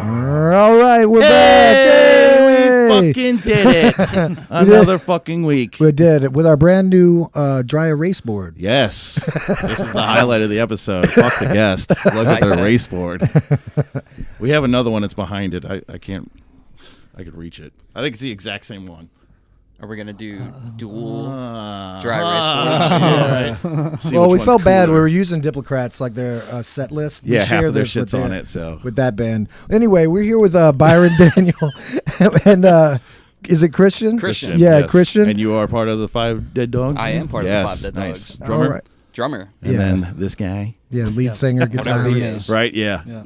All right, we're back. Hey! We fucking did it. Another fucking week. We did it with our brand new dry erase board. Yes. This is the highlight of the episode. Fuck the guest. Look at the erase board. We have another one that's behind it. I can't. I could reach it. I think it's the exact same one. Are we going to do dual dry erase boards? Well, we felt bad. We were using Diplocrats like their set list. Yeah, half of their shit's on it. So with that band. Anyway, we're here with Byron Daniel. And is it Christian? Christian. Yeah, yes. Christian. And you are part of the Five Dead Dogs? I am part of the Five Dead Dogs. Dogs. Drummer? All right. Drummer. And then this guy. Yeah, lead singer, guitarist. Right, yeah.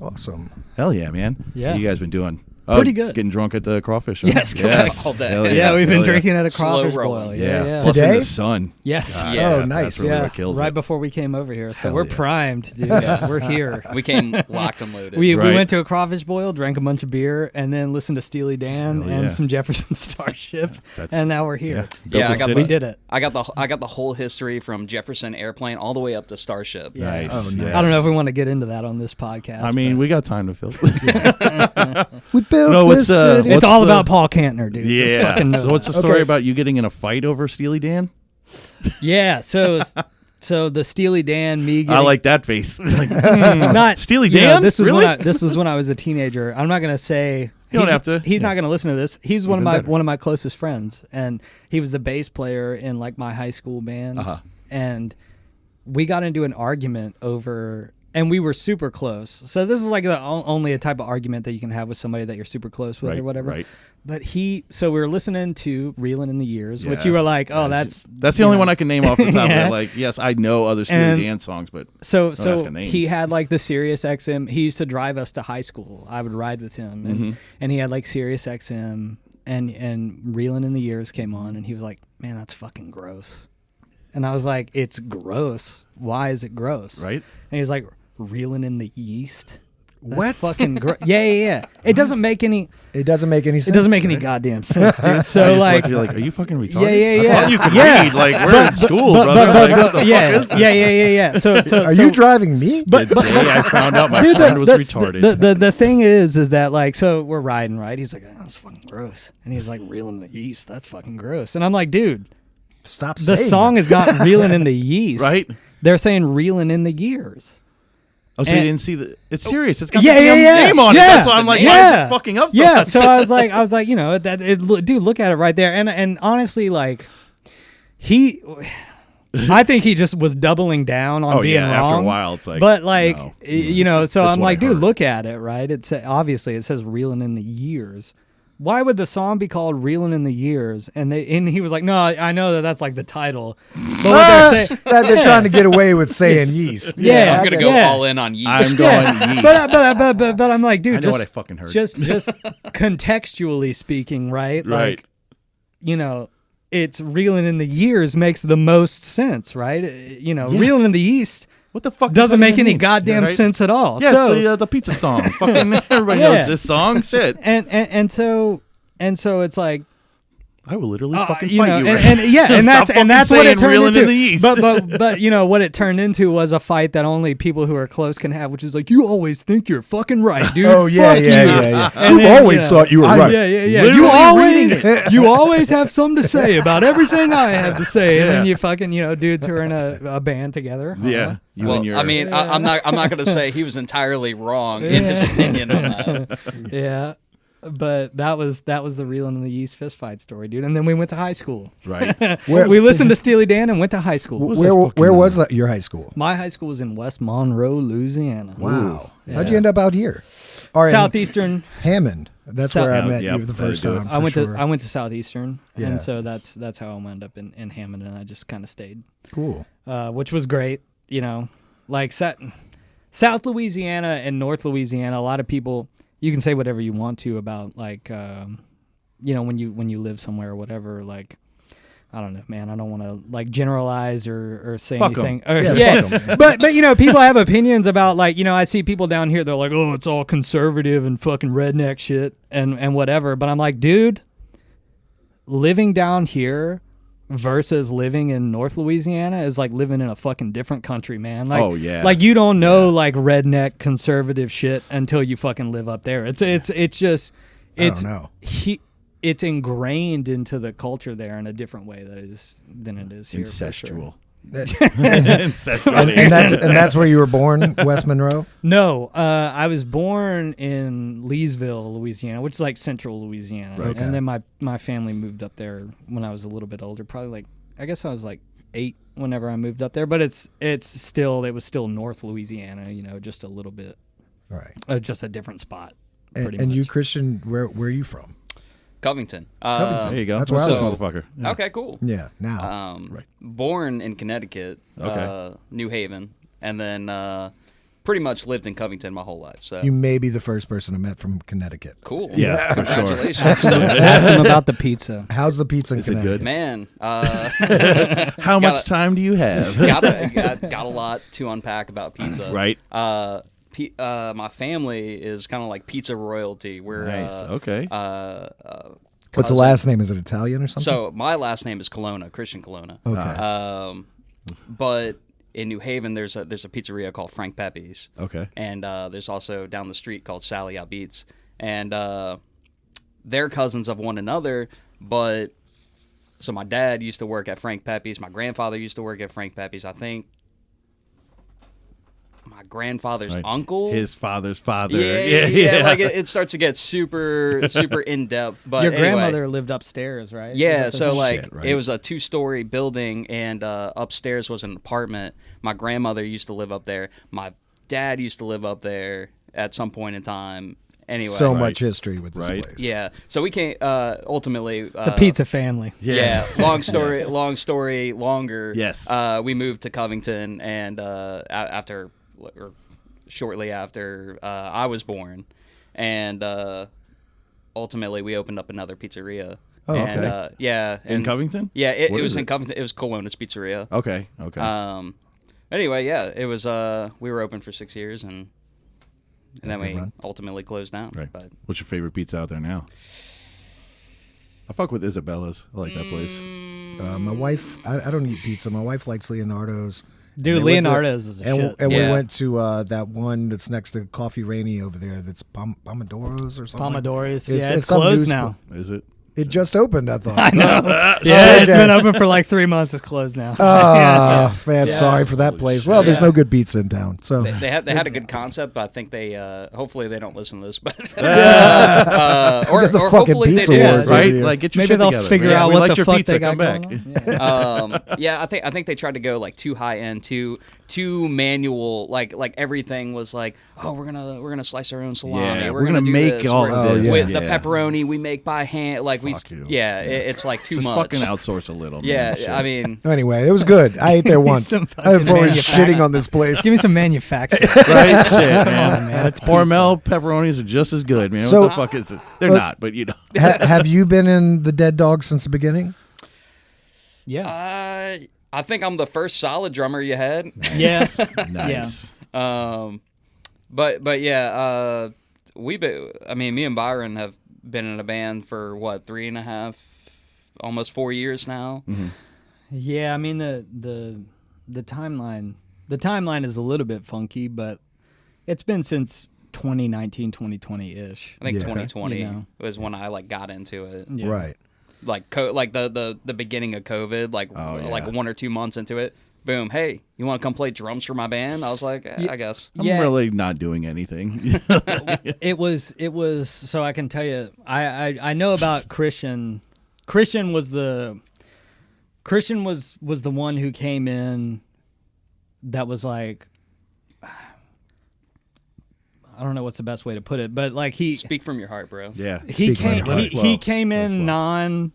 Awesome. Hell yeah, man. Yeah. What you guys been doing? Pretty good. Getting drunk at the crawfish. Huh? Yes, correct. All day. Hell Yeah, we've been Hell drinking at a Slow crawfish rolling. boil. Yeah. Yeah. Plus in Today? the sun. Yes. God, Yeah. Oh, nice. That's really Yeah, what kills right it. before we came over here. So Hell we're yeah. primed, dude. Yeah. We're here. We came locked and loaded. We Right. went to a crawfish boil, drank a bunch of beer, and then listened to Steely Dan Hell and yeah. some Jefferson Starship, That's- and now we're here. Yeah, I got We did it. I got the whole history from Jefferson Airplane all the way up to Starship. Yeah. Nice. Oh, nice. I don't know if we want to get into that on this podcast. I mean, but we got time to fill. We built No, this city. it's what's all the- about Paul Cantner, dude. Just Yeah. fucking know So what's the that. story Okay. about you getting in a fight over Steely Dan? Yeah, so the Steely Dan, me getting... I like that face. Like, not Steely you know, Dan? this was Really? this was when I was a teenager. I'm not gonna say You don't he's- have to. He's Yeah. not gonna listen to this. He's Even better. one of my closest friends, and he was the bass player in like my high school band. Uh-huh. And we got into an argument over, and we were super close. So this is like only a type of argument that you can have with somebody that you're super close with Right, or whatever. right. But so we were listening to "Reelin' in the Years," which you were Yes. like, "Oh, Yes. that's the only one I can name off the top Yeah. of it. Like, yes, I know other Steely And Dan songs, but So ask a name. he had like the Sirius XM. He used to drive us to high school. I would ride with him, and he had like Sirius XM, and "Reelin' in the Years" came on, and he was like, "Man, that's fucking gross." And I was like, "It's gross. Why is it gross?" right? And he was like, "Reelin' in the East." That's What? fucking gross. Yeah. It doesn't make any. It doesn't make any sense. It doesn't make any goddamn sense, dude. I So just like, you're like, are you fucking retarded? Yeah. I thought you could Yeah. read. Like, we're in school, brother. Like, what the yeah, fuck is this? yeah. So Are you driving me? The day I found out my Dude, friend was retarded. The thing is that like, so we're riding, right? He's like, that's fucking gross, and he's like, "Reelin' in the East, that's fucking gross," and I'm like, dude, Stop the saying song that. is not "Reelin' in the Yeast," Right? They're saying "Reelin' in the Years." Oh, so you And- didn't see the? It's serious. It's got Yeah, the damn yeah. name on it. Yeah. That's why I'm like, why is it fucking up so Yeah, much? so I was like, you know, dude, look at it right there, and honestly, like, I think he just was doubling down on Oh, being yeah, wrong. after a while, it's like, but like, no. you know, so That's I'm what like, I dude, heard. look at it, right? Obviously it says "Reelin' in the Years." Why would the song be called "Reelin' in the Years"? And he was like, no, I know that's like the title, but what they're saying. that they're trying to get away with saying yeast. Yeah, I'm gonna go yeah. all in on yeast. I'm going yeast. But I'm like, dude, I know just, what I fucking heard. just contextually speaking, right? Right. Like, you know, it's "Reelin' in the Years" makes the most sense, right? You know, Yeah. "Reelin' in the East" What the fuck doesn't does that make even any mean? goddamn Yeah, right? sense at all. Yes, so, the pizza song. Fucking everybody Yeah. knows this song. Shit. and so it's like, I will literally fucking you fight know, you. and right yeah, now. and Stop that's fucking what it saying turned "Reelin' into. in the East." But you know what it turned into was a fight that only people who are close can have, which is like, you always think you're fucking right, dude. Oh, yeah, Fuck yeah, you. yeah, yeah. And You've then, always know, thought you were right. Yeah. Literally You always reading you always have something to say about everything I have to say, and then Yeah. you fucking, you know, dudes who are in a band together. Yeah. You Well, and your. I mean, I'm not gonna say he was entirely wrong in his opinion on that. Yeah. But that was the "Reelin' in the Yeast" fist fight story, dude. And then we went to high school. right. We listened to Steely Dan and went to high school. Where was that, your high school? My high school was in West Monroe, Louisiana. Wow. Yeah. How'd you end up out here? Or in Southeastern. The That's where I met you the first that'd do time. it. I went to Southeastern, Yeah. and so that's how I wound up in Hammond, and I just kind of stayed, Cool. which was great. You know, like South Louisiana and North Louisiana. A lot of people, you can say whatever you want to about, like, you know, when you live somewhere or whatever, like. I don't know, man. I don't want to like generalize or say Fuck 'em. anything. Or, Yeah, fuck 'em, man. but you know, people have opinions about, like, you know, I see people down here. They're like, oh, it's all conservative and fucking redneck shit and whatever. But I'm like, dude, living down here, versus living in North Louisiana is like living in a fucking different country, man. Like, Oh, yeah. like you don't know like redneck conservative shit until you fucking live up there. It's just I don't know. It's ingrained into the culture there in a different way than it is here. for sure. Incestual. Incestual. And that's where you were born, West Monroe? No, I was born in Leesville, Louisiana, which is like central Louisiana. Right. Okay. And then my family moved up there when I was a little bit older, probably like, I guess I was like 8 whenever I moved up there, but it was still North Louisiana, just a little bit, Right. just a different spot. And you, Christian, where are you from? Covington. Covington. There you go. That's where I was. motherfucker. Yeah. Okay, cool. Yeah, now. Right. Born in Connecticut, Okay. New Haven, and then pretty much lived in Covington my whole life. So You may be the first person I met from Connecticut. cool. Yeah, for sure. Congratulations. Ask him about the pizza. How's the pizza in Is it Connecticut? good? Man, How much time do you have? got a lot to unpack about pizza. Right. My family is kind of like pizza royalty. We're Nice. Okay. What's the last name? Is it Italian or something? So my last name is Colonna, Christian Colonna. Okay. But in New Haven, there's a pizzeria called Frank Pepe's. Okay. And there's also down the street called Sally Out Beats. And they're cousins of one another. But so my dad used to work at Frank Pepe's. My grandfather used to work at Frank Pepe's. I think my grandfather's Right. uncle. His father's father. Yeah. Like it starts to get super in depth. But Your anyway. grandmother lived upstairs, right? Yeah, Is that so the- like Shit, right. it was a 2-story building, and upstairs was an apartment. My grandmother used to live up there. My dad used to live up there at some point in time. Anyway, So Right. much history with this Right. place. yeah. So we can't ultimately. It's a pizza family. Yes. Yeah. Long story. Yes. Long story longer. Yes. We moved to Covington, and after or shortly after I was born, and ultimately we opened up another pizzeria. Oh, and, okay. yeah. In and- Covington? Yeah, it What was is in it? Covington. It was Colonna's Pizzeria. Okay. Okay. Anyway, yeah, it was. We were open for 6 years, and then good we run. ultimately closed down. right. But What's your favorite pizza out there now? I fuck with Isabella's. I like that place. My wife, I don't eat pizza. My wife likes Leonardo's. Dude, And they went to- Leonardo's is a shit. And Yeah. we went to that one that's next to Coffee Rainey over there. That's Pomodoros or something. Pomodori's. It's- Yeah, it's it's some closed news now. Is it? It just opened, I thought. I know. Oh, Yeah, it's okay. been open for like 3 months. It's closed now. Man, Yeah. sorry for that Holy place. shit. Well, there's Yeah. no good pizza in town. So they had a good concept. But I think they hopefully they don't listen to this. But or Get the or fucking hopefully pizza they do. wars. Right? Yeah. Like, get your Maybe shit they'll together. figure man. out We what liked the your fuck pizza. they got Come back. going on. Yeah. Yeah, I think they tried to go like too high end, too manual. Like everything was like, oh, we're gonna slice our own salami. Yeah, we're we're gonna do make this. all We're- of this. with Yeah. the pepperoni we make by hand. Like Fuck you. it's like too Just much. fucking outsource a little. Man. Yeah, Shit. I mean, anyway, it was good. I ate there once. some I fucking avoided manufacturing. shitting on this place. Give me some manufacturing. Right? Shit, man. man, it's Hormel pepperonis are just as good, man. So- what the fuck is it? They're Look- not, but you know. Have you been in the Dead Dog since the beginning? Yeah. I think I'm the first solid drummer you had. Yeah. Nice. But yeah, me and Byron have been in a band for what 3.5, almost 4 years now. Yeah, I mean the timeline is a little bit funky, but it's been since 2019, 2020-ish. I think Yeah. 2020 You know. was when I got into it. Yeah. Right. Like the beginning of COVID, like Oh, yeah. like 1 or 2 months into it. Boom! Hey, you want to come play drums for my band? I was like, I guess. I'm really not doing anything. It was so I can tell you I know about Christian. Christian was the one who came in that was like, I don't know what's the best way to put it, but like he Speak from your heart, bro. Yeah. he Speak on came your heart. he came in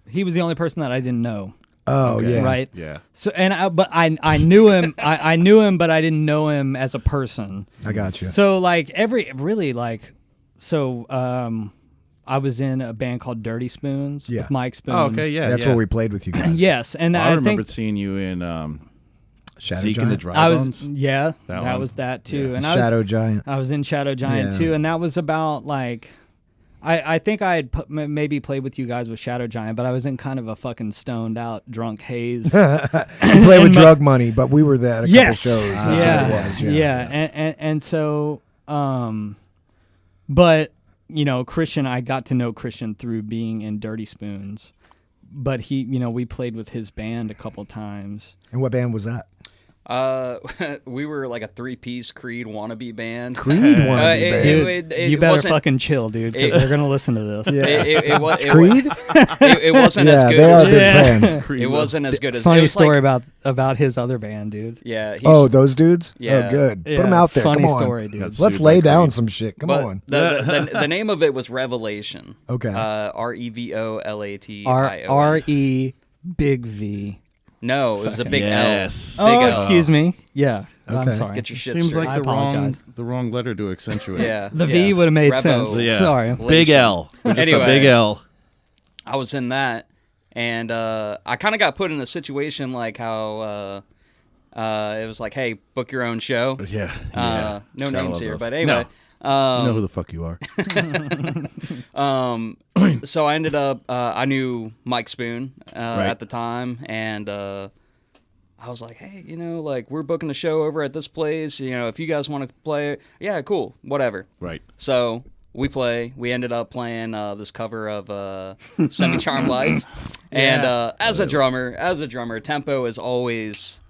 he was the only person that I didn't know. Oh, Okay. yeah. Right. Yeah. So I knew him. I knew him, but I didn't know him as a person. I got you. So like I was in a band called Dirty Spoons Yeah. with Mike Spoon. Oh, okay. Yeah. That's yeah. where we played with you guys. Yes, and I I remember think seeing you in Shadow Seeking the Giant. Dry I was Bones. that one. was that too, Yeah. and Shadow Giant. I was in Shadow Giant Yeah. too, and that was about like I think I had maybe played with you guys with Shadow Giant, but I was in kind of a fucking stoned out, drunk haze. You play with drug money, but we were there at a couple shows. That's Yeah. what it was. Yeah. And so, but Christian, I got to know Christian through being in Dirty Spoons, but he, we played with his band a couple times. And what band was that? We were like a 3-piece Creed wannabe band. Creed wannabe band. You better fucking chill, dude, because they're gonna listen to this. Yeah. Creed? It wasn't as good they as are big fans. It wasn't as good as Funny it was story like, about his other band, dude. Yeah. Those dudes? Yeah. Oh, good. Yeah, Put them out there. funny Come on. story, dude. Let's lay down some shit. Come on. The name of it was Revelation. Okay. REVOLATION. R-E big V. No, it was a big Yes. L. Big Oh, L. excuse me. Yeah. I'm Okay. sorry. Get your shit Seems straight. like I apologize. the wrong letter to accentuate. Yeah. The V would have made Revo. sense. Yeah. Sorry. Big L. Just Anyway. a big L. I was in that, and I kind of got put in a situation like how it was like, hey, book your own show. Yeah. No Gotta names love here, those. but anyway. You know who the fuck you are. So I ended up, I knew Mike Spoon Right. at the time, and I was like, hey, like we're booking a show over at this place. If you guys want to play, yeah, cool, whatever. Right. So we ended up playing this cover of Semi Charmed Life. And as a drummer, tempo is always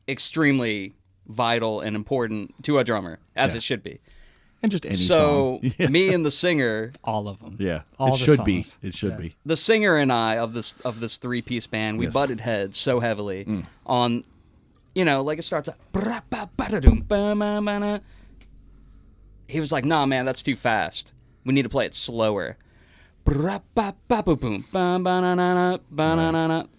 extremely vital and important to a drummer, as it should be. And just any So song. Yeah. me and the singer, All of them. Yeah. All it the should be. songs. It should be. the singer and I of this 3-piece band, we Yes. butted heads so heavily on, like it starts. He was like, "Nah, man, that's too fast. We need to play it slower."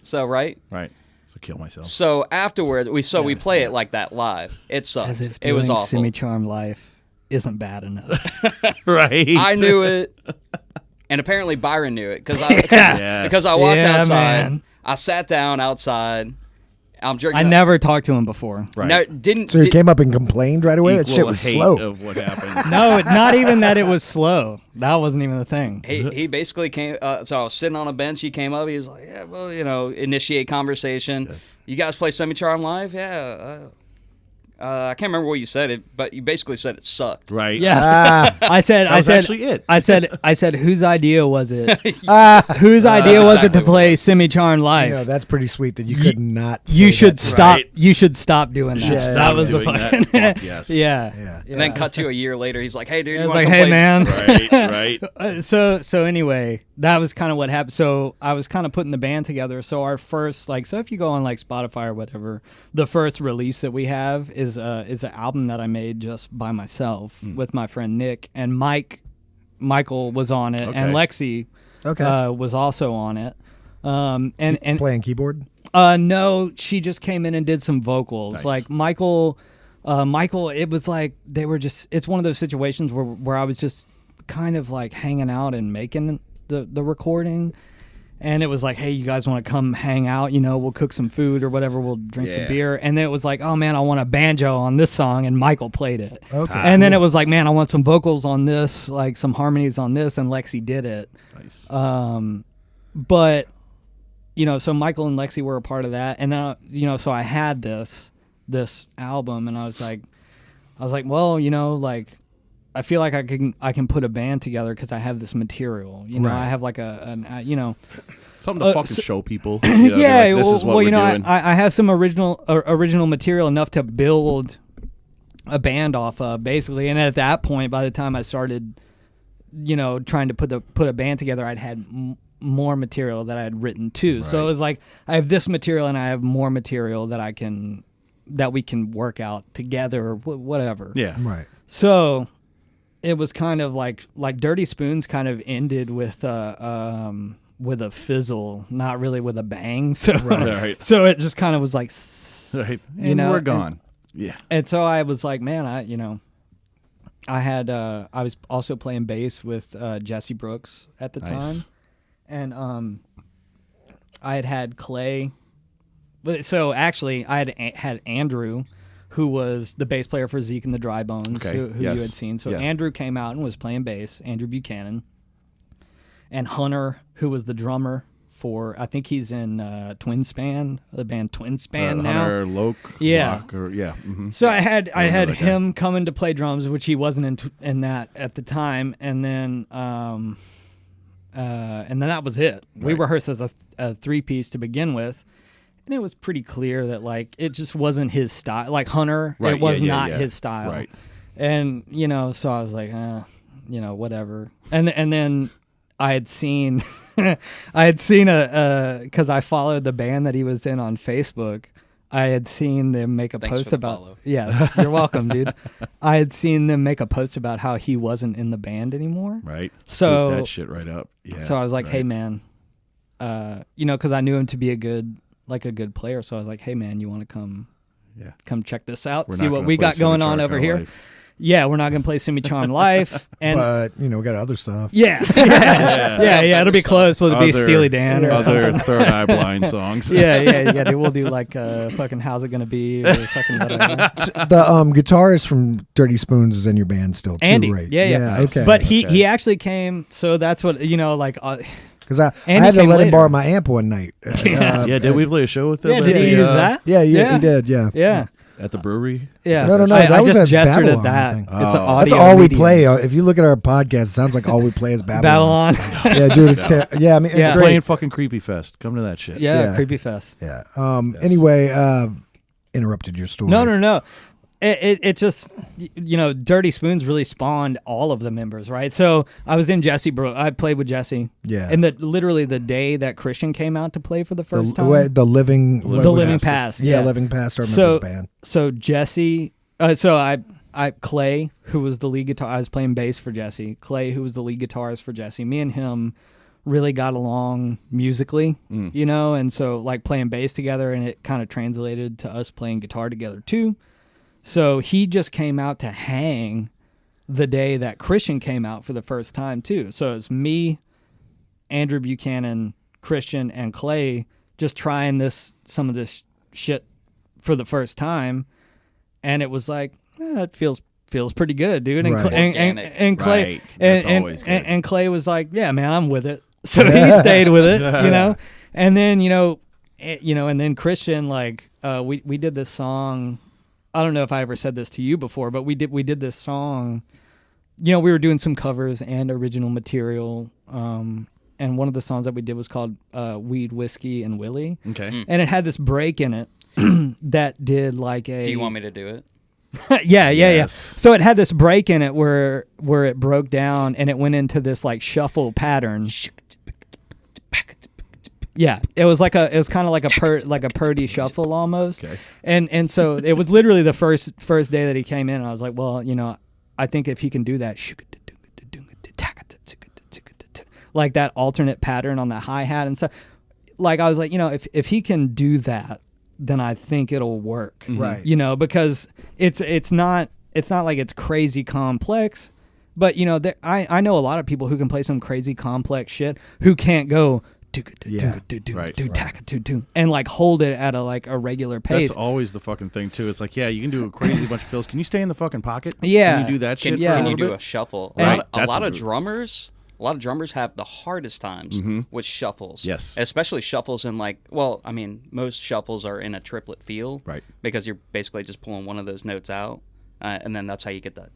So right. Right. So kill myself. So afterwards, we play it like that live. It sucked. As if It was doing awful. Semi-Charmed Life isn't bad enough. Right. I knew it, and apparently Byron knew it because I Yes. because I walked Yeah, outside. man. I sat down outside. I'm jerking. I never talked to him before. Right. No, didn't. So you came up and complained right away? That shit Equal was hate slow. of what happened. No, not even that it was slow. That wasn't even the thing. He basically came. So I was sitting on a bench. He came up. He was like, "Yeah, well, initiate conversation. Yes. You guys play Semi Charmed Live? Yeah. I can't remember what you said it, but you basically said it sucked. Right. Yes. I said. That was actually it. I said. Whose idea was it? Whose idea was it exactly to play Semi-Charmed Life? That's pretty sweet that you could not. You say should that. stop. Right. You should stop doing that. Yeah, that stop was the doing fucking. that. Fuck yes. Yeah. Yeah. And then cut to a year later, he's like, "Hey, dude, It you was want like, to come hey, play?" man. Right. So anyway, that was kind of what happened. So I was kind of putting the band together. So our first, so if you go on Spotify or whatever, the first release that we have is an album that I made just by myself with my friend Nick, and Michael was on it, and Lexi was also on it. And Playing keyboard? no, she just came in and did some vocals. Nice. Like Michael, it was like they were just. It's one of those situations where I was just kind of like hanging out and making the recording, and it was like, hey, you guys want to come hang out? We'll cook some food or whatever. We'll drink some Yeah. beer, and then it was like, oh man, I want a banjo on this song, and Michael played it. Okay. And then it was like, man, I want some vocals on this, like some harmonies on this, and Lexi did it. Nice. But so Michael and Lexi were a part of that, and so I had this album, and I was like, well, I feel like I can put a band together because I have this material. Right. I have like Something to fucking show people. yeah. This is what we're doing. I have some original material enough to build a band off of, basically. And at that point, by the time I started, trying to put a band together, I'd had more material that I had written too. Right. So it was like I have this material and I have more material that we can work out together or whatever. Yeah. Right. So it was kind of like Dirty Spoons kind of ended with a fizzle, not really with a bang. So Right. so it just kind of was like, Right. You And know, we're and- gone. Yeah. and so I was like, man, I was also playing bass with Jesse Brooks at the Nice. time, and I had Clay. But so actually, I had Andrew, who was the bass player for Zeke and the Dry Bones, Okay. who you had seen. So Yes. Andrew came out and was playing bass, Andrew Buchanan. And Hunter, who was the drummer for, I think he's in Twinspan, the band Twinspan now. Hunter Loke. Yeah. Locke, or, yeah. Mhm. So I had that guy. him coming to play drums, which he wasn't in that at the time, and then that was it. We Right. rehearsed as a 3-piece to begin with, and it was pretty clear that like it just wasn't his style. Like Hunter, Right, it was yeah, not yeah. his style. Right. And so I was like, whatever. And then I had seen because I followed the band that he was in on Facebook. I had seen them make a Thanks post for the about. follow. Yeah, you're welcome, dude. I had seen them make a post about how he wasn't in the band anymore. Right. So- Scoop that shit right up. Yeah. So I was like, right. hey man, because I knew him to be a good player. So I was like, hey man, you want to come check this out, We're see not what gonna we play got going Semi on Charm over Our here. Life. Yeah, we're not gonna play Semi Charm Life, and But we got other stuff. yeah, it'll be close. It'll be Other- Steely Dan or something. Other Third Eye Blind songs. Yeah. Dude, we'll do like fucking How's It Gonna Be or fucking whatever. The guitarist from Dirty Spoons is in your band still too, Andy, right? yeah. Okay. But Okay. he actually came. So that's what like. Because I Andy had to came let him later. borrow my amp one night. Yeah, did we play a show with them? Yeah, at did he the, use that? Yeah, he did. Yeah. Yeah. At the brewery? Yeah. No, I that was just at gestured Babylon, at I that. think. It's an Oh. audio That's all we medium. play. If you look at our podcast, it sounds like all we play is Babylon. Babylon. Yeah, dude, it's yeah. I mean, it's Yeah. great. Playing fucking Creepy Fest. Come to that shit. Yeah, Yeah. Creepy Fest. Yeah. Yes. Anyway, interrupted your story. No. It just Dirty Spoons really spawned all of the members, right? So I was in Jesse, bro. I played with Jesse. Yeah. And literally the day that Christian came out to play for the first time. The living Past. Yeah, Living Past. I remember So his band. so Jesse. So I Clay, who was the lead guitar. I was playing bass for Jesse. Clay, who was the lead guitarist for Jesse. Me and him really got along musically, and so like playing bass together, and it kind of translated to us playing guitar together too. So he just came out to hang the day that Christian came out for the first time too. So it's me, Andrew Buchanan, Christian, and Clay just trying some of this shit for the first time, and it was like it feels pretty good, dude. And Right. and Clay Right. That's and, always good. and Clay was like, yeah, man, I'm with it. So he stayed with it, And then and then Christian, like we did this song. I don't know if I ever said this to you before, but we did this song. We were doing some covers and original material. And one of the songs that we did was called Weed, Whiskey, and Willie. Okay. And it had this break in it that did like a... Do you want me to do it? yeah. Yes. So it had this break in it where it broke down and it went into this like shuffle pattern. Yeah, it was kind of like a Purdy shuffle almost. Okay. And so it was literally the first day that he came in, and I was like, well, I think if he can do that, like that alternate pattern on the hi-hat and stuff, like I was like, if he can do that, then I think it'll work. Right. Because it's not like it's crazy complex, but I know a lot of people who can play some crazy complex shit who can't go and like hold it at a regular pace. That's always the fucking thing too. It's like, yeah, you can do a crazy bunch of fills. Can you stay in the fucking pocket? Yeah. Can you do that shit? Can for a you little do bit? a shuffle? Right. A That's lot a- of drummers have the hardest times with shuffles. Yes. Especially shuffles in most shuffles are in a triplet feel. Right. Because you're basically just pulling one of those notes out. And then that's how you get the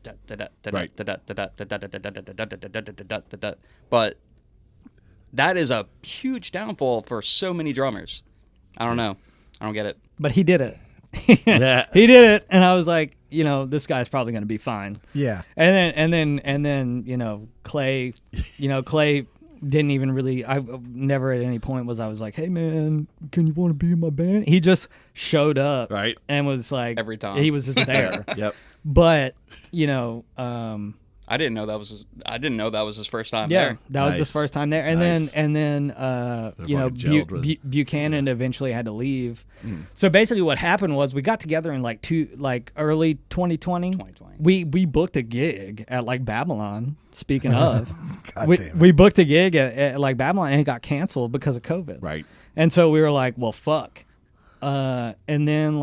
but that is a huge downfall for so many drummers. I don't know. I don't get it. But he did it. Yeah. He did it, and I was like, this guy's probably going to be fine. Yeah. And then Clay, Clay didn't even really. I never at any point was like, hey man, can you want to be in my band? He just showed up, Right. and was like Every time. he was just there. Yep. But I didn't know that was his first time yeah, there. that was Nice. his first time there, and Nice. then fucking gelled with- Buchanan eventually had to leave. So basically, what happened was we got together in early 2020. 2020. We booked a gig at Babylon. Speaking of, God we damn it. we booked a gig at Babylon, and it got canceled because of COVID. Right. And so we were like, well, fuck. And then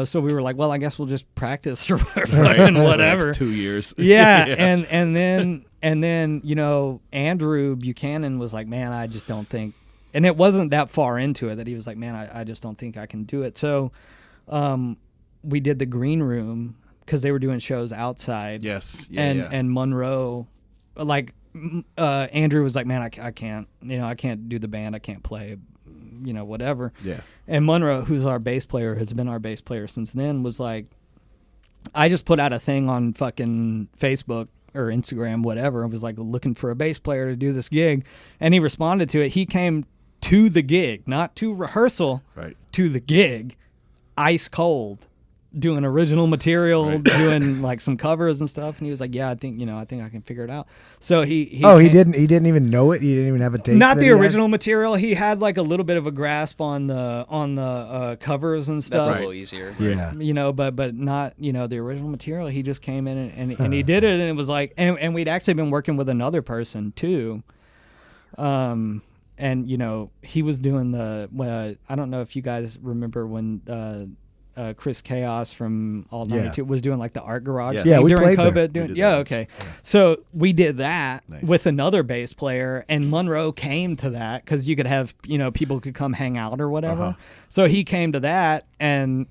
so we were like, well, I guess we'll just practice or Right. fucking whatever. 2 years. Yeah, and then Andrew Buchanan was like, man, I just don't think, and it wasn't that far into it that he was like, man, I just don't think I can do it. So we did the green room because they were doing shows outside. Yes. And Monroe, like Andrew was like, man, I can't, I can't do the band, I can't play, whatever. Yeah. And Monroe, who's our bass player, has been our bass player since then, was like, I just put out a thing on fucking Facebook or Instagram, whatever. I was like looking for a bass player to do this gig, and he responded to it. He came to the gig, not to rehearsal, Right. to the gig, ice cold, doing original material, Right. doing like some covers and stuff. And he was like, "Yeah, I think I can figure it out." So he He came- didn't even know it. He didn't even have a tape. not that the he had? original material. He had like a little bit of a grasp on the covers and That's stuff. a Right. little easier. Yeah. But not, the original material. He just came in and he did it, and it was like, and we'd actually been working with another person too. And he was doing I don't know if you guys remember when Chris Chaos from All 92 was doing like the art garage Yeah. thing Yeah, we during played there. COVID. We Doing, did yeah, that. okay. So we did that Nice. with another bass player, and Monroe came to that because you could have people could come hang out or whatever. Uh-huh. So he came to that, and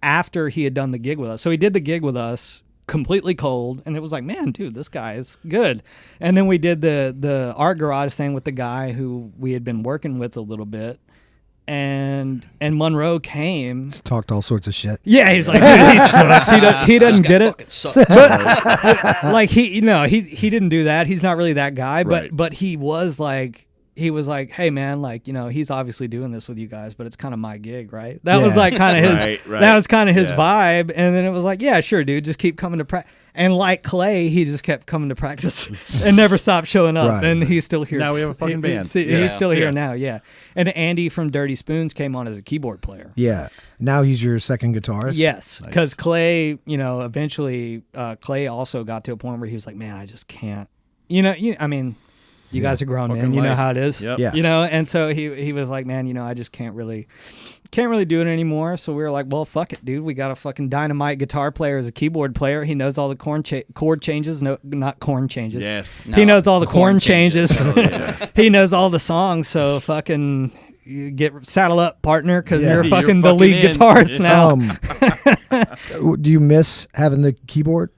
after he had done the gig with us, so he did the gig with us completely cold, and it was like, man, dude, this guy is good. And then we did the art garage thing with the guy who we had been working with a little bit, and Monroe came. Just talked all sorts of shit. Yeah, he's like, dude, he sucks. He doesn't This guy get it. fucking sucks. Like he didn't do that. He's not really that guy, Right. but he was like, hey man, like, he's obviously doing this with you guys, but it's kind of my gig, right? That was Yeah. like kind of his Right. that was kind of his Yeah. vibe. And then it was like, yeah, sure, dude, just keep coming to practice. And like Clay, he just kept coming to practice and never stopped showing up. Right. And he's still here. Now we have a fucking band. He's Yeah. still here Yeah. now, yeah. And Andy from Dirty Spoons came on as a keyboard player. Yeah. Now he's your second guitarist. Yes, Nice. because Clay, eventually Clay also got to a point where he was like, man, I just can't. You guys are grown men. Fucking You know life. how it is. Yep. Yeah. And so he was like, man, I just can't really do it anymore. So we were like, well, fuck it, dude. We got a fucking dynamite guitar player as a keyboard player. He knows all the chord changes. No, not corn changes. Yes. No, He knows all the corn changes. yeah. He knows all the songs. So fucking you saddle up, partner, because Yeah. you're You're fucking the fucking lead in. guitarist now. Do you miss having the keyboard?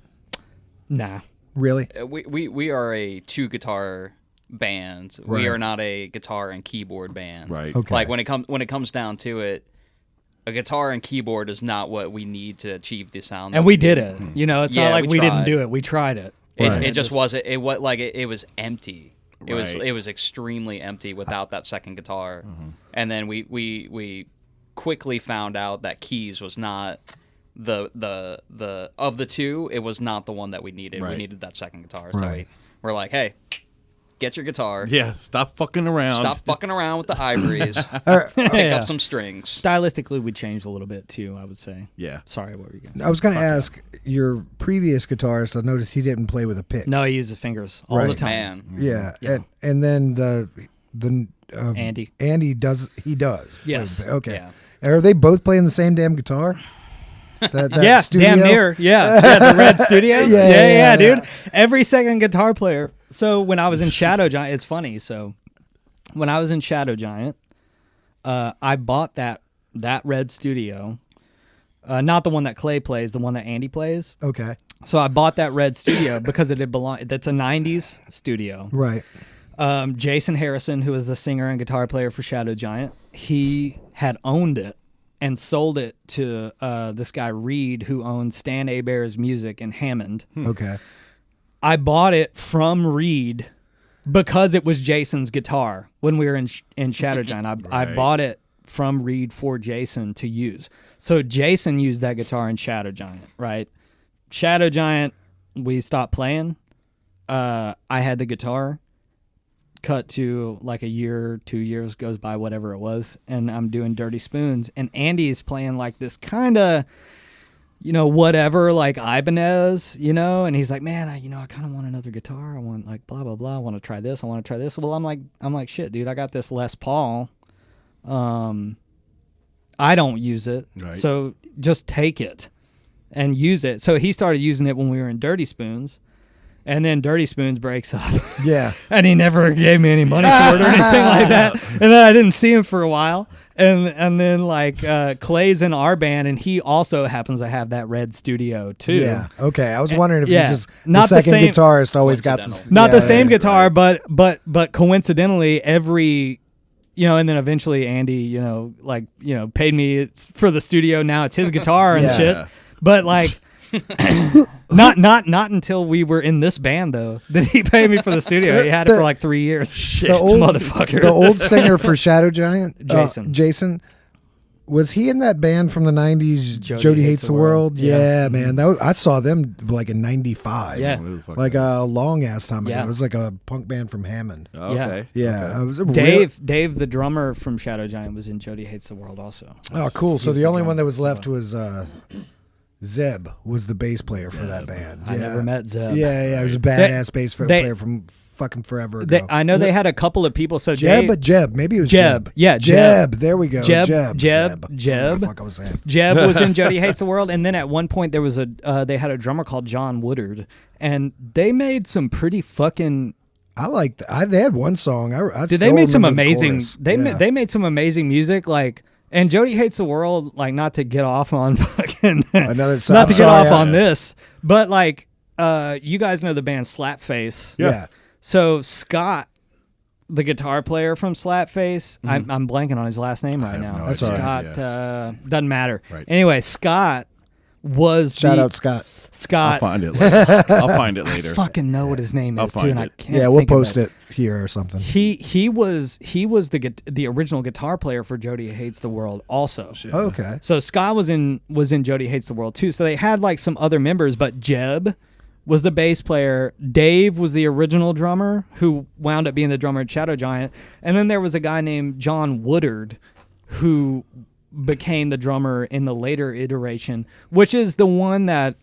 Nah. Really? We are a two guitar band. Right. We are not a guitar and keyboard band. Right. Okay. Like when it comes down to it, a guitar and keyboard is not what we need to achieve the sound. And that we do. did it. It's Yeah, not like we we didn't tried. do it. We tried it. Right. It just wasn't. It was like it was empty. Right. It was extremely empty without that second guitar. And then we quickly found out that keys was not the of the two. It was not the one that we needed. We Right. needed that second guitar. So Right. we're like, hey, get your guitar. Yeah. Stop fucking around. Stop fucking around with the ivories. Uh, Pick Yeah. up some strings. Stylistically, we changed a little bit too, I would say. Yeah. Sorry, what were you going I was going to ask your previous guitarist. I noticed he didn't play with a pick. No, he uses fingers all the Right. time. Man. Yeah. Yeah. And then the Andy does. Yes. Okay. Yeah. Are they both playing the same damn guitar? That yeah, studio? damn near. Yeah, the Red Studio. Yeah, dude. Every second guitar player. So when I was in Shadow Giant, it's funny. So when I was in Shadow Giant, I bought that Red Studio, not the one that Clay plays, the one that Andy plays. Okay. So I bought that Red Studio because it had belonged. That's a '90s studio. Right. Jason Harrison, who is the singer and guitar player for Shadow Giant, he had owned it and sold it to this guy Reed, who owns Stan Abair's Music in Hammond. Okay. I bought it from Reed because it was Jason's guitar when we were in Shadow Giant. I Right. bought it from Reed for Jason to use. So Jason used that guitar in Shadow Giant, right? Shadow Giant, we stopped playing. I had the guitar. Cut to like a year, 2 years goes by, whatever it was, and I'm doing Dirty Spoons, and Andy's playing like this kind of, whatever, like Ibanez, and he's like, man, I kind of want another guitar. I want like blah blah blah. I want to try this. I want to try this. Well, I'm like, shit, dude, I got this Les Paul. I I don't use it. Right. So just take it and use it. So he started using it when we were in Dirty Spoons. And then Dirty Spoons breaks up. Yeah. And he never gave me any money for it or anything like that. And then I didn't see him for a while. And then like Clay's in our band, and he also happens to have that red studio too. Yeah. Okay. I was wondering if yeah. you just Not the the second same- guitarist always got this. Coincidental. Not yeah, the same yeah. guitar, but coincidentally every and then eventually Andy, paid me for the studio. Now it's his guitar and Yeah. shit. But like not until we were in this band though did he pay me for the studio. He had it for like 3 years. The old motherfucker. The old singer for Shadow Giant, Jason. Jason, was he in that band from the '90s? Jody Jody Hates the World. Yeah. Yeah, man. I saw them like in '95. Yeah. Who the fuck like is a long ass time ago. Yeah. It was like a punk band from Hammond. that? Okay. Yeah, it was a Dave, the drummer from Shadow Giant, was in Jody Hates the World also. Oh, cool. So He was the the only drummer. one that was left was Zeb was the bass player for that band. I never met Zeb. Yeah, he was a badass bass player from fucking forever ago. I know they had a couple of people. So Jeb. Maybe it was Jeb. Yeah, Jeb. There we go. Jeb. Zeb. What Jeb. the fuck I was saying. Jeb was in Jody Hates the World, and then at one point there was they had a drummer called John Woodard, and they made some pretty fucking. I liked. They had one song. I Did they still made some remember the amazing? chorus. They Yeah. they made some amazing music, like. And Jody Hates the World, like, not to get off on fucking, Another not song. to get Sorry, off on yeah. this, but like, you guys know the band Slapface. Yeah. So Scott, the guitar player from Slapface, I'm blanking on his last name right have now. no That's all right. Scott doesn't matter. Right. Anyway, Scott was Shout the out Scott. I'll Scott. find it later. I'll find it later. Fucking know what his name I'll is too, find and I it. can't. Yeah, we'll think of post it here or something. He was the original guitar player for Jody Hates the World also. Oh, okay. So Scott was in Jody Hates the World too. So they had like some other members, but Jeb was the bass player. Dave was the original drummer who wound up being the drummer at Shadow Giant. And then there was a guy named John Woodard who became the drummer in the later iteration, which is the one that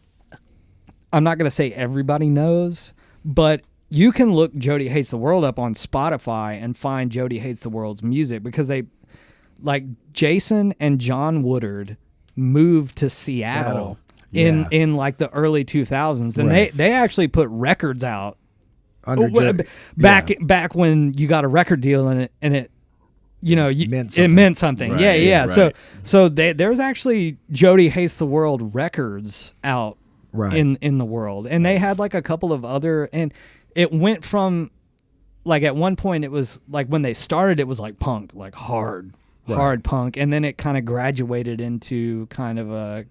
I'm not going to say everybody knows, but you can look Jody Hates the World up on Spotify and find Jody Hates the World's music, because they, like, Jason and John Woodard moved to Seattle Yeah. in like the early 2000s, and Right. they actually put records out Under Jody. back when you got a record deal and it Meant it something. meant something. Right, Yeah. right. So there's actually Jody Hates the World records out Right. in the world, and they had like a couple of other, and it went from like at one point it was like when they started it was like punk, like hard punk, and then it kind of graduated into kind of a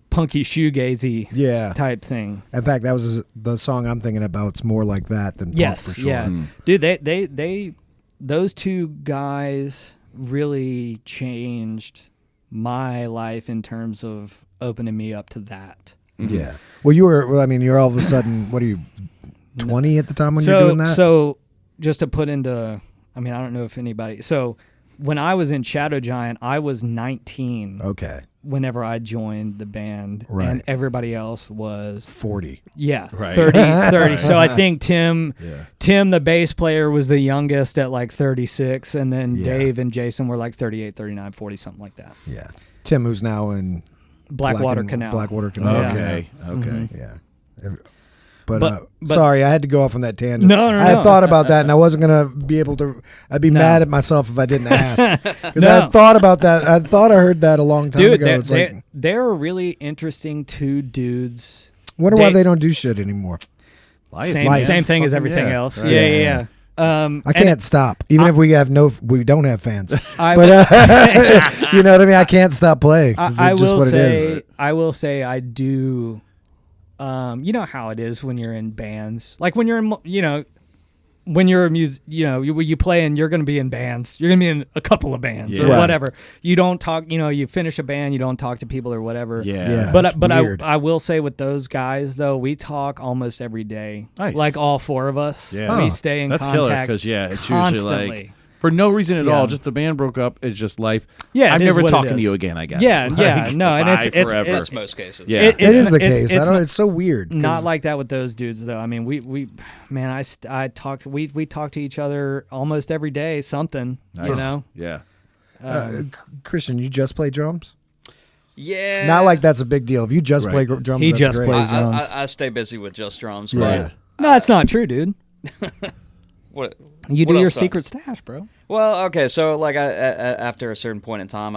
punky shoegazy Yeah. type thing. In fact, that was the song I'm thinking about. It's more like that than punk Yes, for sure. yeah, dude. They those two guys really changed my life in terms of opening me up to that. Yeah. Well, you're all of a sudden, what are you, 20 at the time when you're doing that? So just to put into, I don't know if anybody. So when I was in Shadow Giant, I was 19 Okay. whenever I joined the band, Right. and everybody else was 40. Right. 30. So I think Tim, Yeah. the bass player, was the youngest at like 36, and then Yeah. Dave and Jason were like 38, 39, 40, something like that. Yeah. Tim, who's now in Blackwater Canal. Blackwater Canal. Okay. Okay. Yeah. But, But- sorry, I had to go off on that tangent. No, I had no. thought about that, and I wasn't going to be able to. I'd be No. mad at myself if I didn't ask. Because No. I thought about that. I thought I heard that a long time Dude, ago. It's like, they're really interesting two dudes. wonder why they don't do shit anymore. Life, Same, man. same thing as Fucking everything yeah. else. Right. Yeah. I And can't stop, even if we don't have fans. I But will, you know what I mean. I can't stop playing. It's I just will what it say, is. I will say, I do. You know how it is when you're in bands, like when you're in, when you're a you play and you're going to be in bands. You're going to be in a couple of bands or Yeah. Right. whatever. You don't talk. You finish a band, you don't talk to people or whatever. Yeah. Yeah. But it's but weird. I will say with those guys though, we talk almost every day. Nice. Like all four of us. Yeah. We Oh. stay in That's killer contact. because it's constantly. usually like for no reason at Yeah. all. Just the band broke up. It's just life. Yeah, I'm it is never what it talking to is. you again. I guess. Yeah, Like, yeah, no, and bye it's forever. That's most cases. Yeah. It is the it's- case. it's It's so weird. 'cause- Not like that with those dudes though. I mean, we talked. We talk to each other almost every day. Something, Nice. you know. Yeah. Christian, you just play drums? Yeah. Not like that's a big deal. If you just play drums, He that's just great. plays drums. I stay busy with just drums. Right. No, that's not true, dude. But what? You what do your else, though? secret stash, bro. Well, okay, so like after a certain point in time,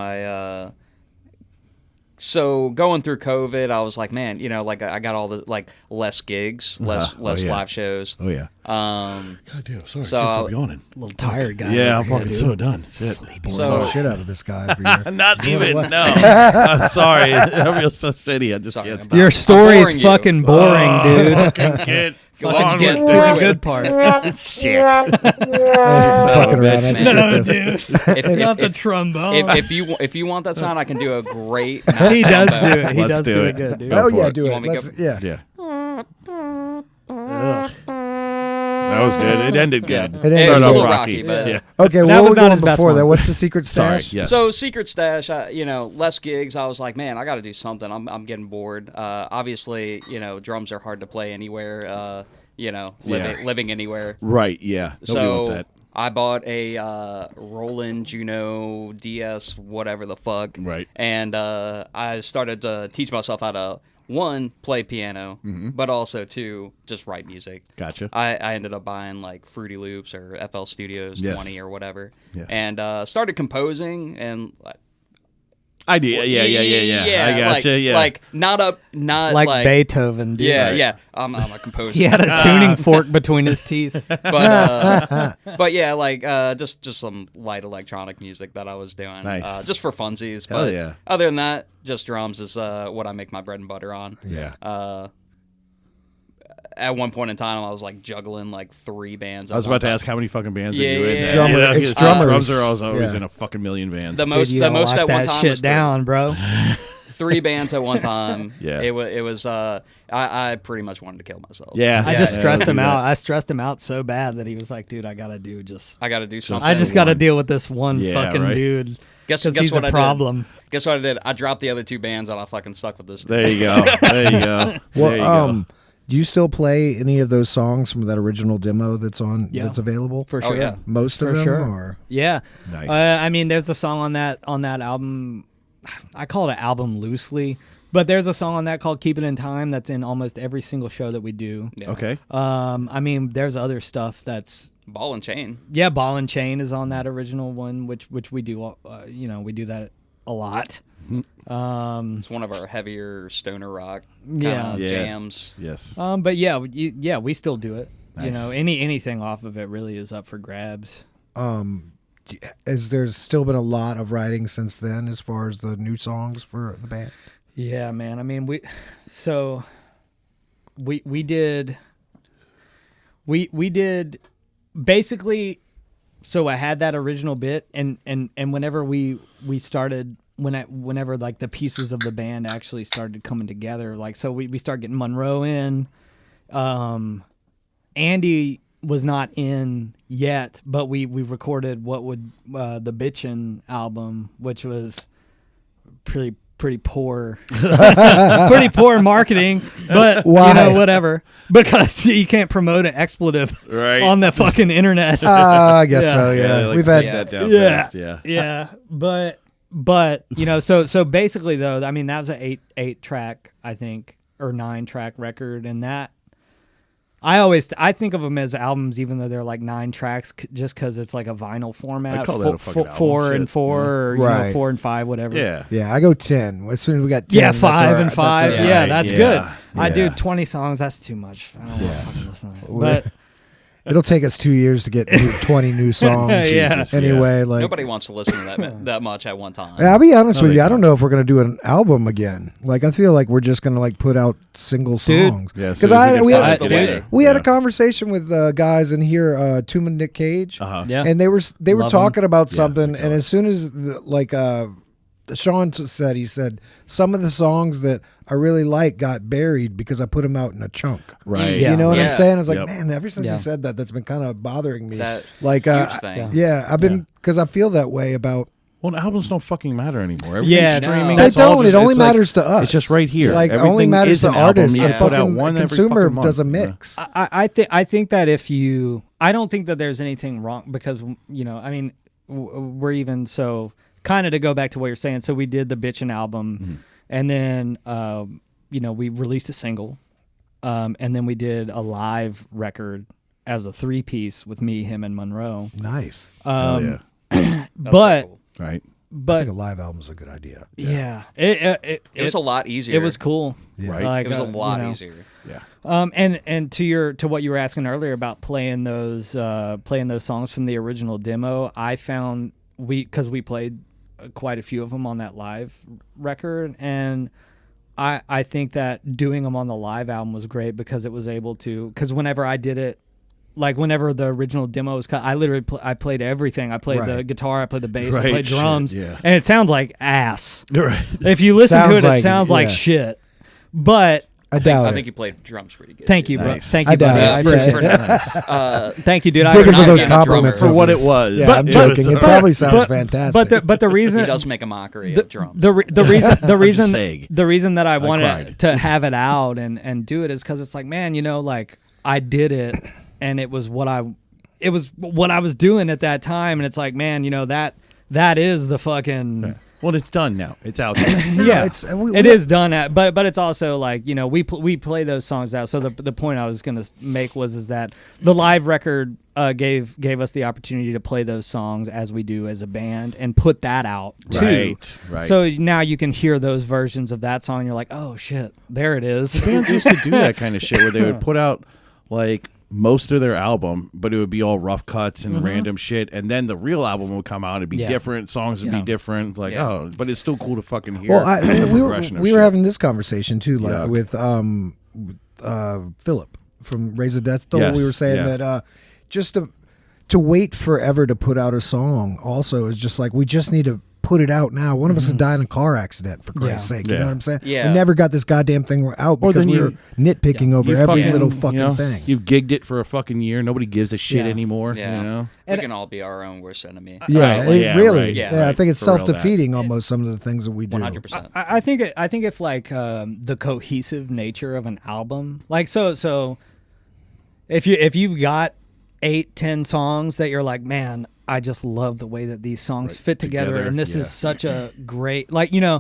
so going through COVID, I was like, man, like I got all the like less gigs, less yeah. live shows. Oh yeah. Um, God damn. Sorry. So- Can't stop yawning. A little tired guy. Yeah, I'm over here, fucking dude. so done. Shit. So- shit out of this guy every year. Not even. No. I'm sorry. I feel so shitty. I just Sorry, can't I'm stop. Your story's boring you. fucking boring, dude. Fucking kid. Let's Fucking get get through to the it. good part. Shit. Fucking around. I bitch, skip this. Not the trombone. if you want that sound, I can do a great. He does do it. He Let's does do do it. it good, dude. Go Oh for yeah, it. do You it. want me to Let's, go? yeah. Yeah. Ugh. That was good. It ended Yeah. good. It ended was a good. little rocky, but yeah. Okay, That what was were we not going his best before one. that? What's the secret Sorry. stash? Yes. So secret stash, less gigs. I was like, man, I got to do something. I'm getting bored. Obviously, drums are hard to play anywhere. Living anywhere. Right. Yeah. Nobody wants So that. I bought a Roland Juno DS, whatever the fuck. Right. And I started to teach myself how to, one, play piano, but also, two, just write music. Gotcha. I ended up buying like Fruity Loops or FL Studios Yes. 20 or whatever. Yes. And started composing and Idea. Yeah. I gotcha. like, Yeah. like not Like Beethoven, dude. Yeah, Right. yeah. I'm a composer. He had a tuning fork between his teeth. But yeah, like just some light electronic music that I was doing, Nice. just for funsies. Hell But yeah. other than that, just drums is what I make my bread and butter on. Yeah. At one point in time, I was like juggling like 3 bands. I was about to ask how many fucking bands are Yeah, you in? yeah, there? yeah. Drummer- it's because drummers. Drums are always Yeah. in a fucking million bands. The Dude, most, you the gotta most lock at one that time shit was down, bro. 3 bands at one time. Yeah. It was. I pretty much wanted to kill myself. Yeah. I just yeah, stressed do him that. out. I stressed him out so bad that he was like, dude, I gotta do I got to do something. I just gotta one. deal with this one Yeah, fucking right. dude. guess Because he's what a I problem. did. Guess what I did? I dropped the other 2 bands and I fucking stuck with this. There you go. There you go. Well, there you go. do you still play any of those songs from that original demo that's on Yeah. that's available? For Oh, sure. yeah. Most of For them, sure. or Yeah. Nice. I mean, there's a song on that album. I call it an album loosely, but there's a song on that called "Keep It in Time" that's in almost every single show that we do. Yeah. Okay. I mean, there's other stuff that's Ball and chain. Ball and Chain is on that original one, which we do. We do that a lot. It's one of our heavier stoner rock Yeah. kind Yeah. jams. Yes. But we still do it. You Nice. know, anything off of it really is up for grabs. has there still been a lot of writing since then as far as the new songs for the band? Yeah, man. I mean, we did basically. So I had that original bit, and whenever we started, whenever like the pieces of the band actually started coming together, like so we started getting Monroe in. Andy was not in yet, but we recorded the Bitchin' album, which was pretty poor, pretty poor marketing, but Why? whatever, because you can't promote an expletive Right. on the fucking internet. I guess Yeah. so. Yeah, like we've to had take that down Yeah. fast. Yeah. Yeah, but so basically though, I mean that was an 8 track, I think, or 9 track record, and that I think of them as albums, even though they're like 9 tracks, just because it's like a vinyl format. I'd call that a fucking album. 4 and Shit. 4, or Right. 4 and 5, whatever. Yeah. Yeah, I go 10. As soon as we got 10, Yeah, that's 5 all right. and That's 5. all right. Yeah, Right, that's yeah. good. I Yeah. do 20 songs. That's too much. I don't want to fucking listen to that. Well, But It'll take us 2 years to get 20 new songs. Yeah. Jesus, Anyway, like Nobody wants to listen to that much at one time. I'll be honest No, with they you. I don't don't. know if we're gonna do an album again. Like I feel like we're just gonna like put out single Dude. songs. Yeah. Because we That's had the Dude. way. we had a conversation with guys in here, Tuma and Nick Cage, Uh-huh. yeah, and they were Love talking about Yeah, something. they And as soon as Sean said, he said some of the songs that I really like got buried because I put them out in a chunk. Right. Yeah. You know what I'm Yeah. saying? I was like, Yep. man, ever since Yeah. he said that, that's been kind of bothering me. That like, huge thing. yeah, I've been because I feel that way about. Well, albums don't fucking matter anymore. Everything's Yeah, streaming. no. They It's all don't. just- It only it's like- matters to us. It's just right here. Like Everything only matters is to an album. artists. You The can put out fucking one every consumer fucking month. does a Yeah. mix. I think that if you, I don't think that there's anything wrong because I mean, we're even so kind of to go back to what you're saying. So we did the Bitchin' album, and then we released a single, and then we did a live record as a 3-piece with me, him, and Monroe. Nice. Yeah. But cool. Right. I think a live album is a good idea. yeah, It was a lot easier. It was cool. Yeah. Right. Like, It was a lot you know. easier. Yeah. And to what you were asking earlier about playing those songs from the original demo, I found because we played quite a few of them on that live record, and I think that doing them on the live album was great because it was able to, because whenever I did it, like whenever the original demo was cut, I literally I played everything. I played the guitar, I played the bass, I Right, played drums, shit, yeah. and it sounds like ass. Right. If you listen to Sounds it, like it sounds it, like yeah. shit. But I doubt I it. think you played drums pretty good. thank too. you, bro. Nice. Thank I you, doubt buddy. it. I appreciate Yeah. it. Thank you, dude. I Digging for not those being a drummer. compliments. For what it was. Yeah, I'm It joking. was- It probably sounds fantastic. But the reason He does make a mockery the, of drums. the reason saying. the reason that I cried. wanted to have it out and do it is because it's like, man, like I did it and it was what I was doing at that time, and it's like, man, that is the fucking. Well, it's done now. It's out there. Yeah, it's it is done at, but it's also like, we play those songs out. So the point I was gonna make is that the live record gave us the opportunity to play those songs as we do as a band and put that out too. Right. So now you can hear those versions of that song. And you're like, oh shit, there it is. Bands used to do that kind of shit where they would put out like most of their album, but it would be all rough cuts and random shit, and then the real album would come out. It'd be Yeah. different, songs would Yeah. be different. Like, Yeah. but it's still cool to fucking hear. Well, the we were progression of we were shit. having this conversation too, like, Yuck. with Philip from Raise the Death Toll. Yes, We were saying yeah. that just to wait forever to put out a song also is just like, we just need to put it out now. One of us has died in a car accident, for Christ's sake. You Yeah. know what I'm saying? Yeah. We never got this goddamn thing out Or because then we you- were nitpicking over You every fucking, little fucking thing. You've gigged it for a fucking year. Nobody gives a shit Yeah. anymore. Yeah. You know. We And- can all be our own worst enemy. Yeah, Right, it yeah, really. right, Yeah, I right. think it's For real, that. self-defeating almost, some of the things that we do. 100%. I think if like the cohesive nature of an album, like so if you've got 8-10 songs that you're like, man, I just love the way that these songs fit together, together, and this yeah. is such a great, like, Yeah.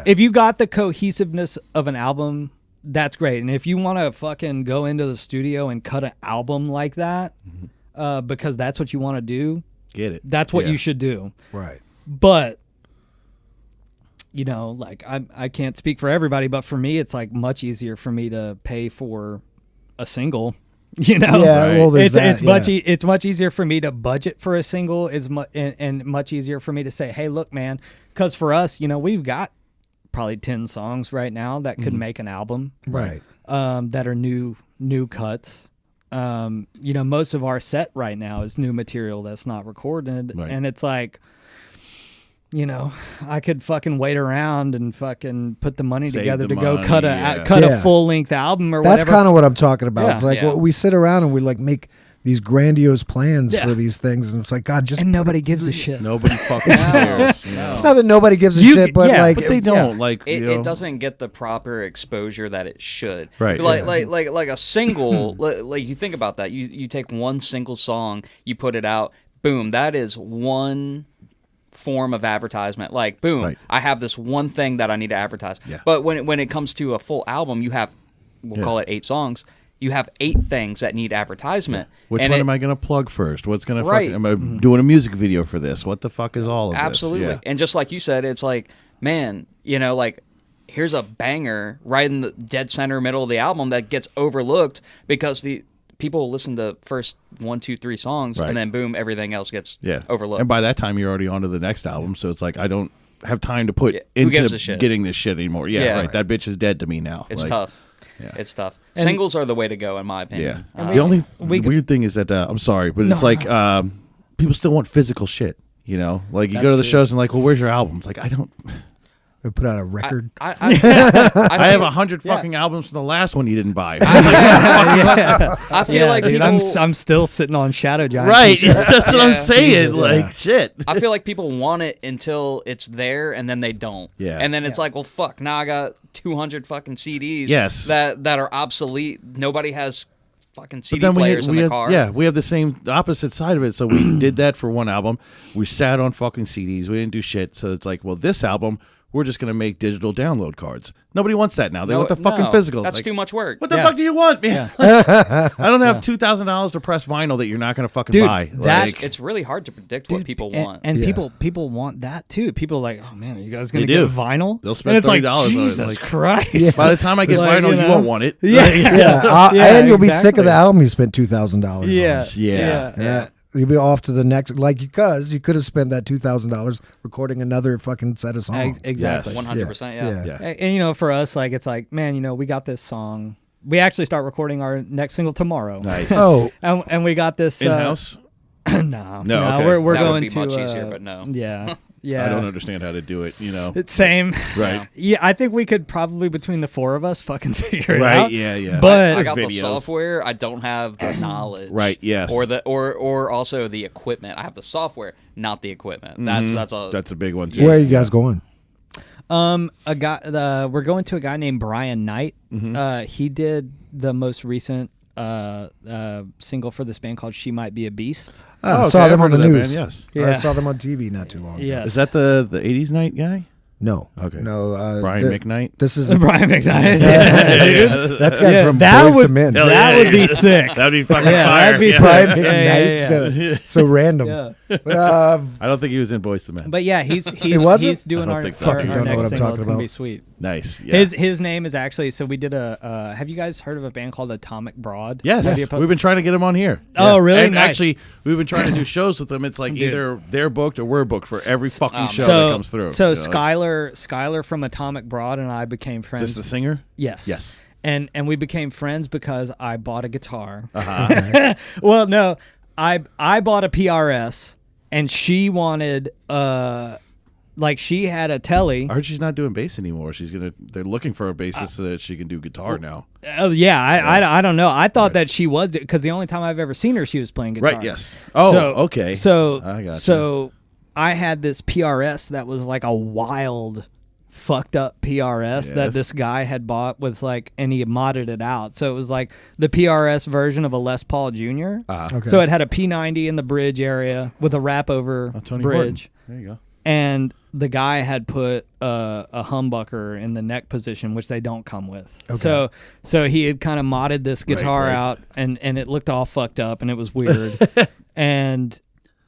if you got the cohesiveness of an album, that's great. And if you want to fucking go into the studio and cut an album like that, because that's what you want to do, Get it. that's what Yeah. you should do. Right. But like I can't speak for everybody, but for me, it's like much easier for me to pay for a single. Yeah, Right. well, there's It's that, it's much easier for me to budget for a single and much easier for me to say, hey, look, man, because for us, we've got probably 10 songs right now that could make an album, Right. that are new cuts. Most of our set right now is new material that's not recorded, Right. and it's like, I could fucking wait around and fucking put the money Save together the to go money, cut yeah. a full length album or That's whatever. kind of what I'm talking about. Yeah. It's like Yeah. we sit around and we like make these grandiose plans Yeah. for these things, and it's like, God, just And nobody gives a shit. Nobody fucking cares. You know? it's not that nobody gives a You- shit, but yeah, like But they don't like. It, you know, it doesn't get the proper exposure that it should. Right. Like a single. like you think about that. You take one single song, you put it out, boom. That is one form of advertisement. Like, boom, Right. I have this one thing that I need to advertise. Yeah. But when it comes to a full album, you have, we'll call it 8 songs. You have 8 things that need advertisement. Which And one it- am I going to plug first? What's going to Right. Am I doing a music video for this? What the fuck is all of Absolutely. this? Yeah. And just like you said, it's like, man, like, here's a banger right in the dead center middle of the album that gets overlooked because the people will listen to first 1, 2, 3 songs, Right. and then boom, everything else gets Yeah. overlooked. And by that time, you're already on to the next album. So it's like, I don't have time to put Yeah, who gives a into shit? getting this shit anymore. Yeah, Yeah. right. That bitch is dead to me now. It's Like, tough. yeah. It's tough. Singles are the way to go, in my opinion. Yeah. The only weird thing is that, I'm sorry, but it's like people still want physical shit. Like you That's go to the true. shows and like, well, where's your album? It's like, I don't. we put out a record. I I have 100 fucking albums from the last one you didn't buy. I feel like dude, people. I'm still sitting on Shadow Giant. Right. That's what I'm Yeah. saying. Jesus, Like, yeah. shit. I feel like people want it until it's there, and then they don't. Yeah. And then it's like, well, fuck. Now I got 200 fucking CDs. Yes. That are obsolete. Nobody has fucking But CD then players in the have, car. yeah, we have the same opposite side of it. So we did that for one album. We sat on fucking CDs. We didn't do shit. So it's like, well, this album, we're just going to make digital download cards. Nobody wants that now. They want the fucking physical. That's like, too much work. What the fuck do you want, man? I don't have $2,000 to press vinyl that you're not going to fucking buy. That's It's really hard to predict what people want. And people want that too. People are like, oh man, are you guys gonna They get do. vinyl? They'll spend and it's like, $30 on it. Jesus Like, Christ. By the time I get Like, vinyl, you won't want it. Yeah. And you'll be sick exactly. of the album you spent $2,000 Yeah. on. Yeah. Yeah. You'll be off to the next, because you could have spent that $2,000 recording another fucking set of songs. Exactly. Yes. 100%. Yeah. Yeah. And for us, like it's like, man, we got this song. We actually start recording our next single tomorrow. Nice. Oh, And we got this In-house? No, okay. we're That would going be to much easier, but no. Yeah. Yeah. I don't understand how to do it, It's same. Right. Yeah, I think we could probably between the four of us fucking figure it Right, out. yeah. But I got videos. the software. I don't have the knowledge. Right, yes. Or also the equipment. I have the software, not the equipment. That's a big one, too. where are you guys going? a guy. We're going to a guy named Brian Knight. He did the most recent single for this band called "She Might Be a Beast." I okay, saw I've them on heard the of that news. band, yes. Or I Yeah. saw them on TV not too long ago. Yeah. Is that the 80s night guy? No. Okay. No. Brian McKnight? This is Brian McKnight. that's guys Yeah, from that Boys to would- Men. Hell That yeah, would be sick. That'd be fucking Yeah, fire. that'd be sick. Brian Yeah, McKnight. yeah, It's yeah. so random. Yeah. But, I don't think he was in Boys to Men. But yeah, he's wasn't? doing I don't our, think so. our, Fucking our don't know next what I'm single. talking It's gonna be about. sweet. Nice. Yeah. His name is actually. So we did a. Have you guys heard of a band called Atomic Broad? Yes. Have you- We've been trying to get him on here. Oh, really? And Nice. actually, we've been trying to do shows with them. It's like either they're booked or we're booked for every fucking show that comes through. So you know, like- Skylar from Atomic Broad and I became Is friends. this the singer? Yes. Yes. And we became friends because I bought a guitar. Uh-huh. Well, no, I bought a PRS and she wanted like she had a telly. I heard she's not doing bass anymore. They're looking for a bassist so that she can do guitar now. Oh yeah, I don't know. I thought that she was because the only time I've ever seen her, she was playing guitar. Right, yes. Oh, okay. So I got you. So I had this PRS that was like a wild, fucked up PRS that Yes. this guy had bought with like, and he modded it out. So it was like the PRS version of a Les Paul Jr. Okay. So it had a P90 in the bridge area with a wrap over Tony bridge. Horton. There you go. And the guy had put a humbucker in the neck position, which they don't come with. Okay. So he had kind of modded this guitar right. out, and it looked all fucked up, and it was weird. And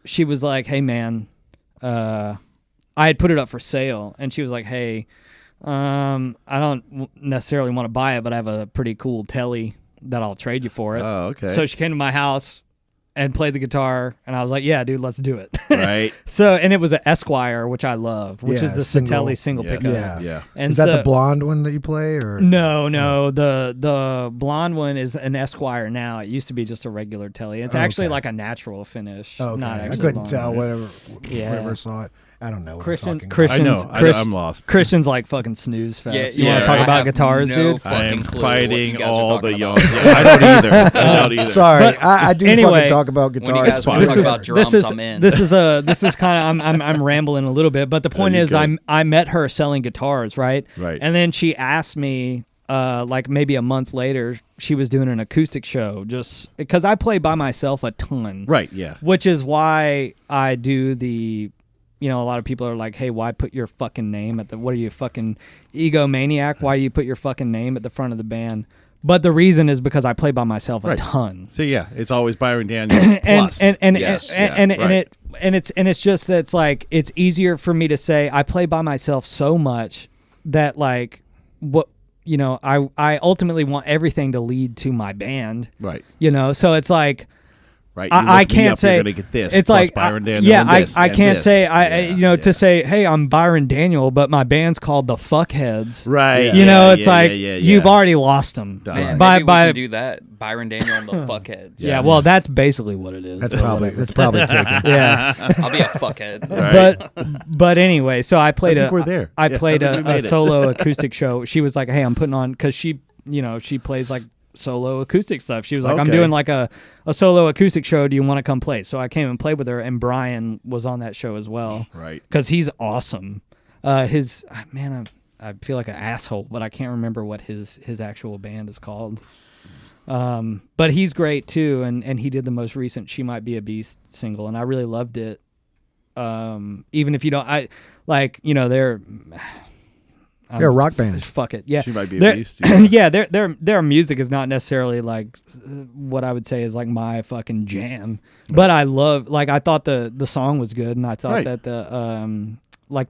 she was like, "Hey, man, I had put it up for sale," and she was like, "Hey, I don't necessarily want to buy it, but I have a pretty cool telly that I'll trade you for it." Oh, okay. So she came to my house and played the guitar, and I was like, "Yeah, dude, let's do it." Right. So, and it was an Esquire, which I love, which Yeah, is the single. Satelli single Yes. pickup. Yeah. Yeah. And is that so, the blonde one that you play, or No, the blonde one is an Esquire now. It used to be just a regular telly. It's actually Okay. like a natural finish. Oh, okay. Not I actually couldn't blonde. tell whatever Yeah. whenever I saw it. I don't know. What Christian, I'm talking about. I know. Christian's, I'm lost. Christian's like fucking snooze fest. Yeah, You want to talk I about have guitars, no dude? fucking I am clue what you fighting guys are all the talking young. about. I don't either. I don't either. Sorry, But I do anyway, fucking talk about When you guitars. guys want to This talk is- about drums, I'm in. This is kind of I'm rambling a little bit, but the point you is good. I met her selling guitars, right? Right. And then she asked me like maybe a month later, she was doing an acoustic show just because I play by myself a ton. Right. Yeah. Which is why I do the, a lot of people are like, hey, why put your fucking name at what are you, fucking egomaniac? Why do you put your fucking name at the front of the band? But the reason is because I play by myself a Right. ton. So yeah, it's always Byron Daniel and plus. Yes. it's just that it's like it's easier for me to say I play by myself so much that like I ultimately want everything to lead to my band. Right. So it's like Right. I You look me can't up, say you're gonna get this. It's plus like Byron Daniel. yeah, and this I and can't this. say Yeah, to say hey I'm Byron Daniel, but my band's called the Fuckheads. Right. It's like you've already lost them. Done. Maybe By we by can do that. Byron Daniel and the Fuckheads. yeah, well that's basically what it is. That's but probably whatever. taken. yeah. I'll be a fuckhead. Right. But anyway, so I played I think we're there. I Yeah, played I think we a made it. solo acoustic show. She was like, "Hey, I'm putting on," because she plays like solo acoustic stuff. She was like, "I'm Okay. doing like a solo acoustic show. Do you want to come play?" So I came and played with her, and Brian was on that show as well. Right. Because he's awesome. I feel like an asshole, but I can't remember what his actual band is called. But he's great too, and he did the most recent "She Might Be a Beast" single, and I really loved it. Even if you don't, they're Yeah, rock band. Fuck it, yeah. She Might Be a Their- Beast. Yeah, their music is not necessarily like what I would say is like my fucking jam, but I love I thought the song was good, and I thought that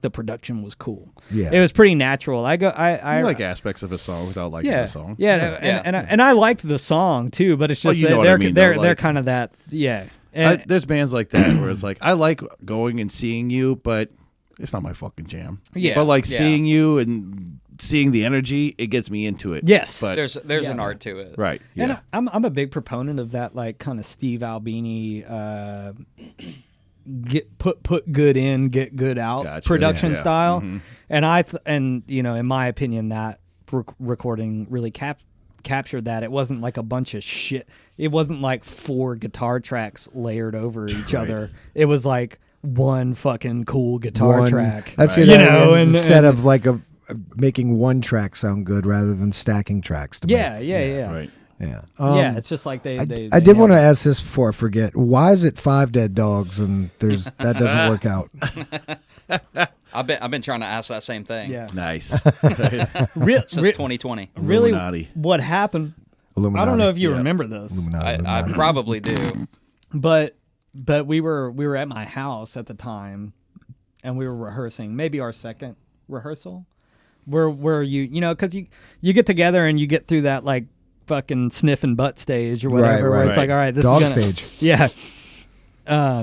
the production was cool. Yeah. It was pretty natural. I You like aspects of a song without liking the song. Yeah, and I liked the song too, but it's just you know what they're I mean, they're though, they're like- kind of that, yeah. And, There's bands like that where it's like I like going and seeing you, but it's not my fucking jam. Yeah, But like yeah. seeing you and seeing the energy, it gets me into it. yes, But There's an art to it. right. and Yeah. I'm a big proponent of that, like kind of Steve Albini, get put good in, get good out Gotcha. production Yeah. style, Mhm. and in my opinion, that recording really captured that. It wasn't like a bunch of shit. It wasn't like 4 guitar tracks layered over each other. It was like one fucking cool guitar track. I'd say You that know, and and- instead and- of like making one track sound good rather than stacking tracks. To Yeah. make. Right. Yeah. Yeah, it's just like I they did want to ask this before I forget. Why is it 5 dead dogs and that doesn't work out? I've been trying to ask that same thing. Yeah. Nice. Since 2020. Really, Illuminati. what happened? Illuminati. I don't know if you Yeah. remember this, Illuminati. I probably do. but we were at my house at the time, and we were rehearsing, maybe our second rehearsal, where you know, because you get together and you get through that like fucking sniffing butt stage or whatever, where it's right. like, all right, this Dog is gonna, stage. yeah.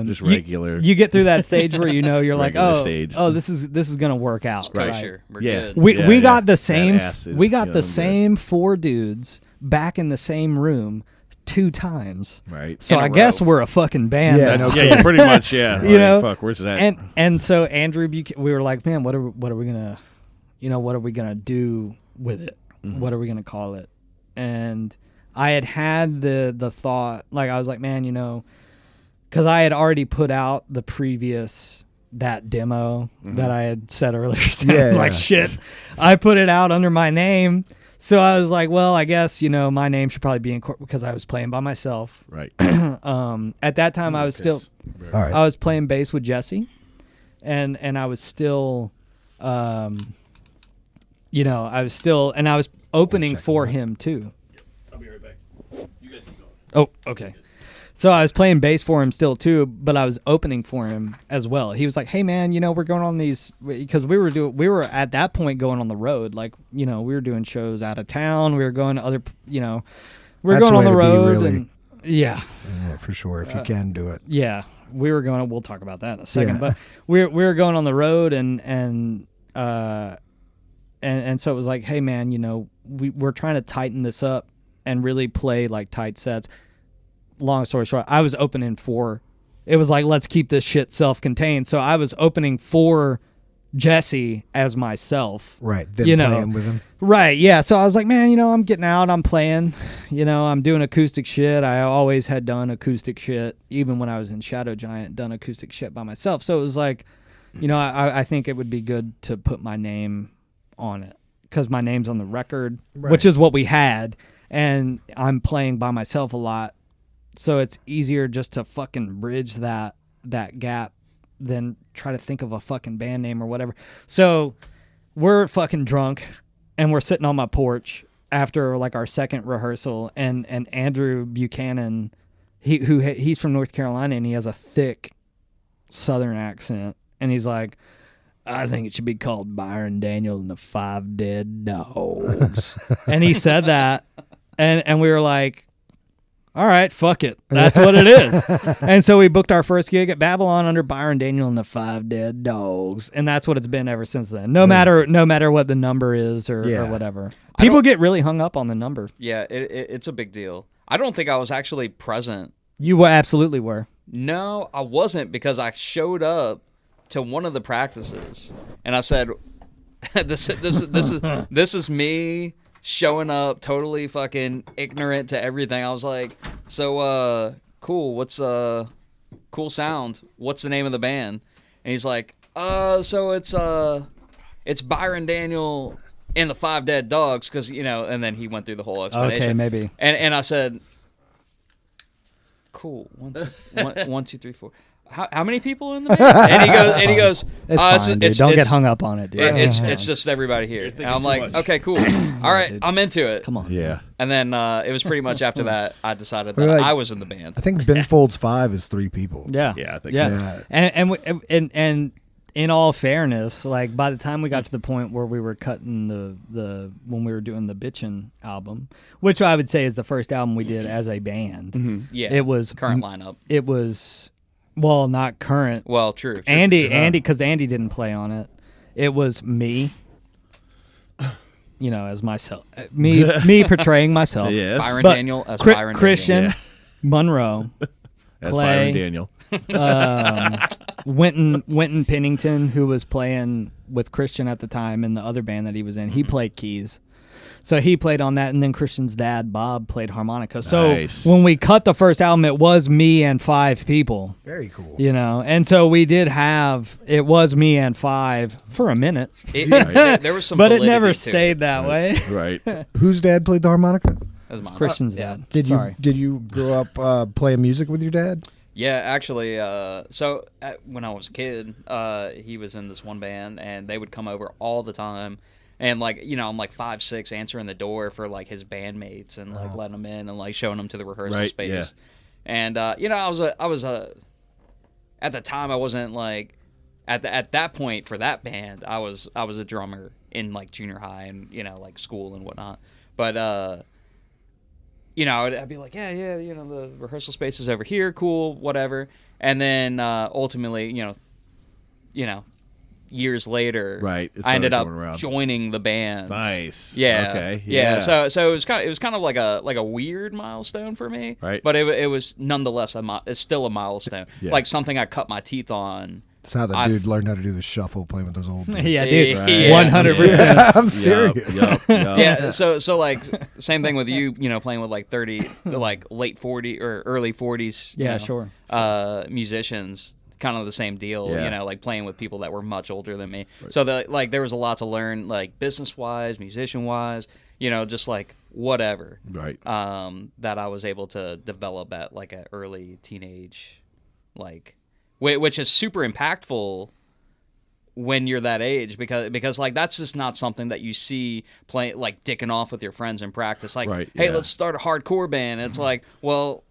Just regular. You get through that stage where you know you're like, Regular stage. this is gonna work out. Right. Kosher. We're Yeah. good. We got the That same ass is, we got the I'm good. same 4 dudes back in the same room 2 times. Right. So In a I guess row. we're a fucking band. Yeah, now. no Yeah, pretty much. Yeah. You know, fuck. Where's that? And so Andrew we were like, man, what are we gonna, what are we gonna do with it? Mm-hmm. What are we gonna call it? And I had the thought, like I was like, man, because I had already put out the previous that demo that I had said earlier. Yeah, like yeah. shit, I put it out under my name. So I was like, well, I guess my name should probably be in court because I was playing by myself. right. At that time, I was still. All right. I was playing bass with Jesse, and I was still, I was opening for him too. I'll be right back. You guys keep going. Oh, okay. So I was playing bass for him still too, but I was opening for him as well. He was like, "Hey man, we're going on these because we were at that point going on the road. Like, we were doing shows out of town. We were going to other, we were That's going the on the way to be, road really. and yeah." Yeah, for sure. If you can do it. Yeah, we were going. We'll talk about that in a second. Yeah. But we were going on the road, and so it was like, hey man, we're trying to tighten this up and really play like tight sets. Long story short, I was opening for. It was like, let's keep this shit self-contained. So I was opening for Jesse as myself. Right. Then playing with him. Right, yeah. So I was like, man, I'm getting out, I'm playing, I'm doing acoustic shit. I always had done acoustic shit, even when I was in Shadow Giant, done acoustic shit by myself. So it was like, I think it would be good to put my name on it because my name's on the record, Right. which is what we had, and I'm playing by myself a lot. So it's easier just to fucking bridge that gap than try to think of a fucking band name or whatever. So we're fucking drunk and we're sitting on my porch after like our second rehearsal, and Andrew Buchanan, he's from North Carolina and he has a thick Southern accent, and he's like, I think it should be called Byron Daniel and the 5 Dead Dogs. And he said that, and we were like, all right, fuck it. That's what it is. And so we booked our first gig at Babylon under Byron Daniel and the 5 Dead Dogs, and that's what it's been ever since then. No matter what the number is or whatever. People get really hung up on the number. Yeah, it's a big deal. I don't think I was actually present. You absolutely were. No, I wasn't, because I showed up to one of the practices and I said, "This is me showing up totally fucking ignorant to everything." I was like, "So, cool. What's cool sound? What's the name of the band?" And he's like, so it's Byron Daniel in the 5 Dead Dogs, because, and then he went through the whole explanation. Okay, maybe. And I said, cool, one, two, three, four. How many people are in the band? And he goes, it's fine, dude. Don't get hung up on it, dude. It's just everybody here. And I'm like, okay, cool. All right, dude. I'm into it. Come on. Yeah. And then it was pretty much after that I decided that I was in the band. I think Ben Folds 5 is 3 people. Yeah. Yeah, I think yeah. so. And in all fairness, like by the time we got to the point where we were cutting the when we were doing the Bitchin' album, which I would say is the first album we did as a band. Yeah. It was current lineup. It was, well, not current. Well, true. Andy, because Andy didn't play on it. It was me, as myself. Me portraying myself. Yes. Byron But Daniel as Byron Christian, Daniel. Monroe, As Clay, Byron Daniel. Winton Pennington, who was playing with Christian at the time in the other band that he was in, he played keys. So he played on that, and then Christian's dad, Bob, played harmonica. Nice. So when we cut the first album, it was me and 5 people. Very cool. And so we did have, it was me and 5 for a minute. There was some but it validity never to stayed that way. Right. Whose dad played the harmonica? That was mine. Christian's Yeah. dad. Did you grow up playing music with your dad? Yeah, actually, when I was a kid, he was in this one band, and they would come over all the time. And, I'm like 5, 6, answering the door for, his bandmates and, letting them in and, showing them to the rehearsal space. Yeah. And, I was at the time, I wasn't, at that point for that band, I was a drummer in, junior high and, school and whatnot. But, I'd be like, yeah, the rehearsal space is over here, cool, whatever. And then, ultimately, years later, right, I ended up joining the band. Nice. Yeah. Okay. Yeah. So it was kind of like a weird milestone for me. Right. But it was nonetheless it's still a milestone. Yeah. Like something I cut my teeth on. That's how the dude learned how to do the shuffle playing with those old dudes. Yeah, dude. Right. 100%. I'm serious. Yup. Yeah. So same thing with you. Playing with 30, late 40 or early 40s. Yeah, sure. Musicians. Kind of the same deal, Yeah. Playing with people that were much older than me. Right. So there was a lot to learn, business-wise, musician-wise, just whatever. Right. That I was able to develop at an early teenage, which is super impactful when you're that age because that's just not something that you see playing dicking off with your friends in practice. Right, hey, yeah. let's start a hardcore band. And it's well.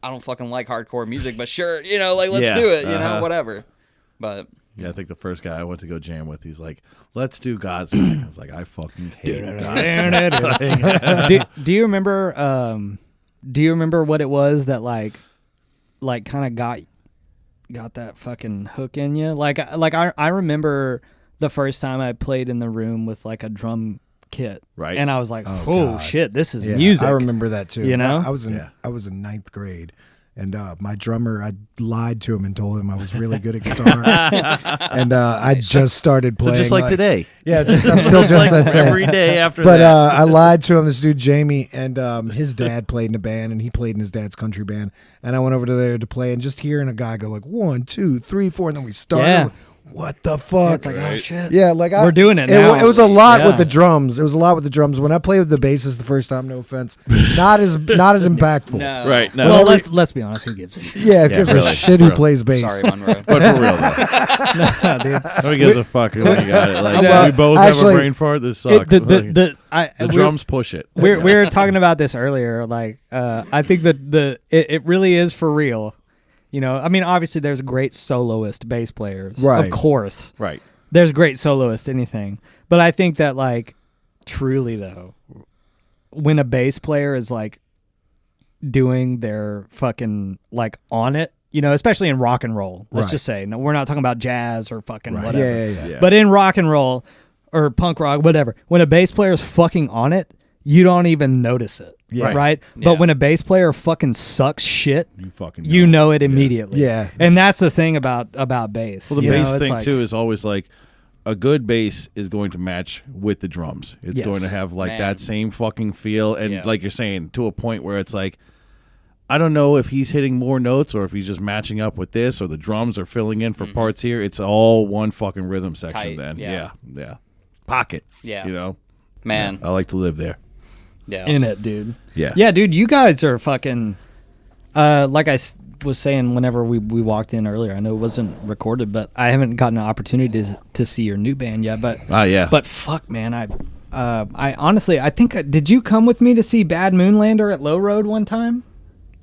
I don't fucking like hardcore music, but sure, let's do it, whatever. But yeah, I think the first guy I went to go jam with, he's like, "Let's do Godsmack." I was like, "I fucking hate Godsmack." Do you remember? Do you remember what it was that kind of got that fucking hook in you? I remember the first time I played in the room with a drum kit, right? And I was like, oh God. Shit, this is music. I remember that too. I was in Yeah. ninth grade, and my drummer, I lied to him and told him I was really good at guitar, and I just started playing. So just like today, yeah, I'm still just that same. every day after But that. I lied to him. This dude Jamie, and his dad played in a band, and he played in his dad's country band, and I went over to there to play, and just hearing a guy go 1, 2, 3, 4, and then we started. Yeah. What the fuck? It's like, oh shit. Yeah, we're doing it now. It was a lot Yeah. with the drums. It was a lot with the drums. When I played with the basses the first time, no offense, not as impactful. no, Right. No. Well, let's be honest. Who gives a shit? Yeah, it gives really, a shit for who real. plays bass. Sorry, Monroe. But for real, though. Dude. Nobody gives a fuck when you got it. Well, We both actually, have a brain fart. This sucks. The Drums push it. we were talking about this earlier. I think that it really is for real. Obviously there's great soloist bass players. Right. Of course. Right. There's great soloist anything. But I think that truly though, when a bass player is doing their fucking on it, especially in rock and roll. Let's Right. just say. No, we're not talking about jazz or fucking Right. whatever. Yeah. But in rock and roll or punk rock, whatever, when a bass player is fucking on it, you don't even notice it. Yeah. Right? Yeah. But when a bass player fucking sucks shit, You fucking you know it immediately. Yeah. And that's the thing about bass. Well, the You know, bass it's thing too is always a good bass is going to match with the drums. It's Yes. going to have Man. that same fucking feel, and Yeah. like you're saying, to a point where it's I don't know if he's hitting more notes or if he's just matching up with this, or the drums are filling in for parts here. It's all one fucking rhythm section. Tight, Then yeah. yeah, pocket. Yeah. Man. I like to live there. Yeah. In it, dude. Yeah. Yeah, dude, you guys are fucking like was saying whenever we walked in earlier. I know it wasn't recorded, but I haven't gotten an opportunity to see your new band yet, but yeah. But fuck, man, I honestly, I think did you come with me to see Bad Moonlander at Low Road one time?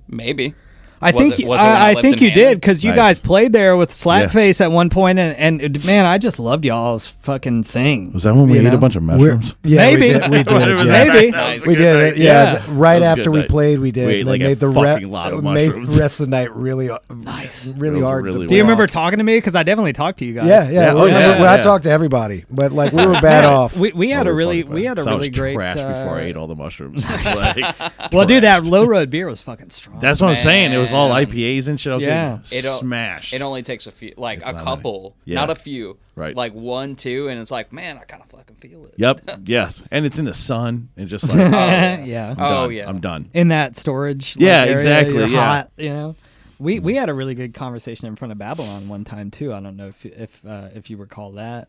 Maybe. I think it when I lived think in you did Hammond? because you Nice. guys played there with Slackface at one point, and man, I just loved y'all's fucking thing. Was that when we you ate know? a bunch of mushrooms? Maybe. we did. Yeah. Maybe. Nice. We did it. Yeah, Yeah. right That was a after good we night. played, we did. We ate and like then a made the fucking lot of made the mushrooms. rest of the night really Nice. really Those hard. really to Do you pull remember off. talking to me? Because I definitely talked to you guys. Yeah, yeah. Oh, yeah, I yeah. talked to everybody, but like we were bad off. We had Oh, a really fucking we had a fun. So I really was great. trash before I ate all the mushrooms. Like, Well, dude, that Low Road beer was fucking strong. that's what I'm saying. It was all Man. IPAs and shit. I was Yeah. getting smashed. It only takes a few, like It's a not couple, yeah. not a few. Right. Like 1, 2, and it's like, man, I kind of fucking feel it. Yep. Yes. And it's in the sun and just like, yeah. Oh, done. yeah. I'm done. In that storage. Yeah, area, exactly, you're yeah. hot, you know. We had a really good conversation in front of Babylon one time too. I don't know if you recall that.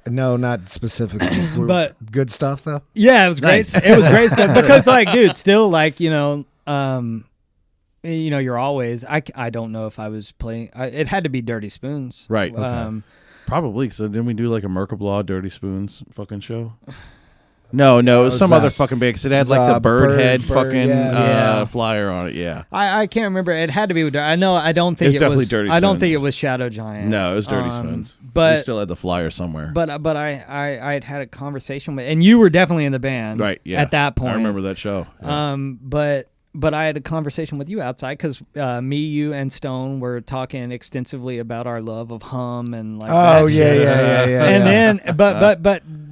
No, not specifically. But- good stuff though. Yeah, it was great. Nice. It was great stuff because, like, dude, still, like, you're always. I don't know if I was playing. It had to be Dirty Spoons, Right. Probably. So didn't we do like a Merkablaw Dirty Spoons fucking show? No, it was was some that? other fucking band. 'Cause it had It was, like the bird head bird, fucking yeah. flyer on it. Yeah. I can't remember. It had to be. I know. I don't think It's it definitely was. Dirty I don't think it Spoons. was Shadow Giant. No, it was Dirty Spoons. but- we still had the flyer somewhere. But I had a conversation with, and you were definitely in the band, right. Yeah. At that point, I remember that show. Yeah. But I had a conversation with you outside because me, you, and Stone were talking extensively about our love of Hum and like. Oh that yeah, shit. yeah. And then,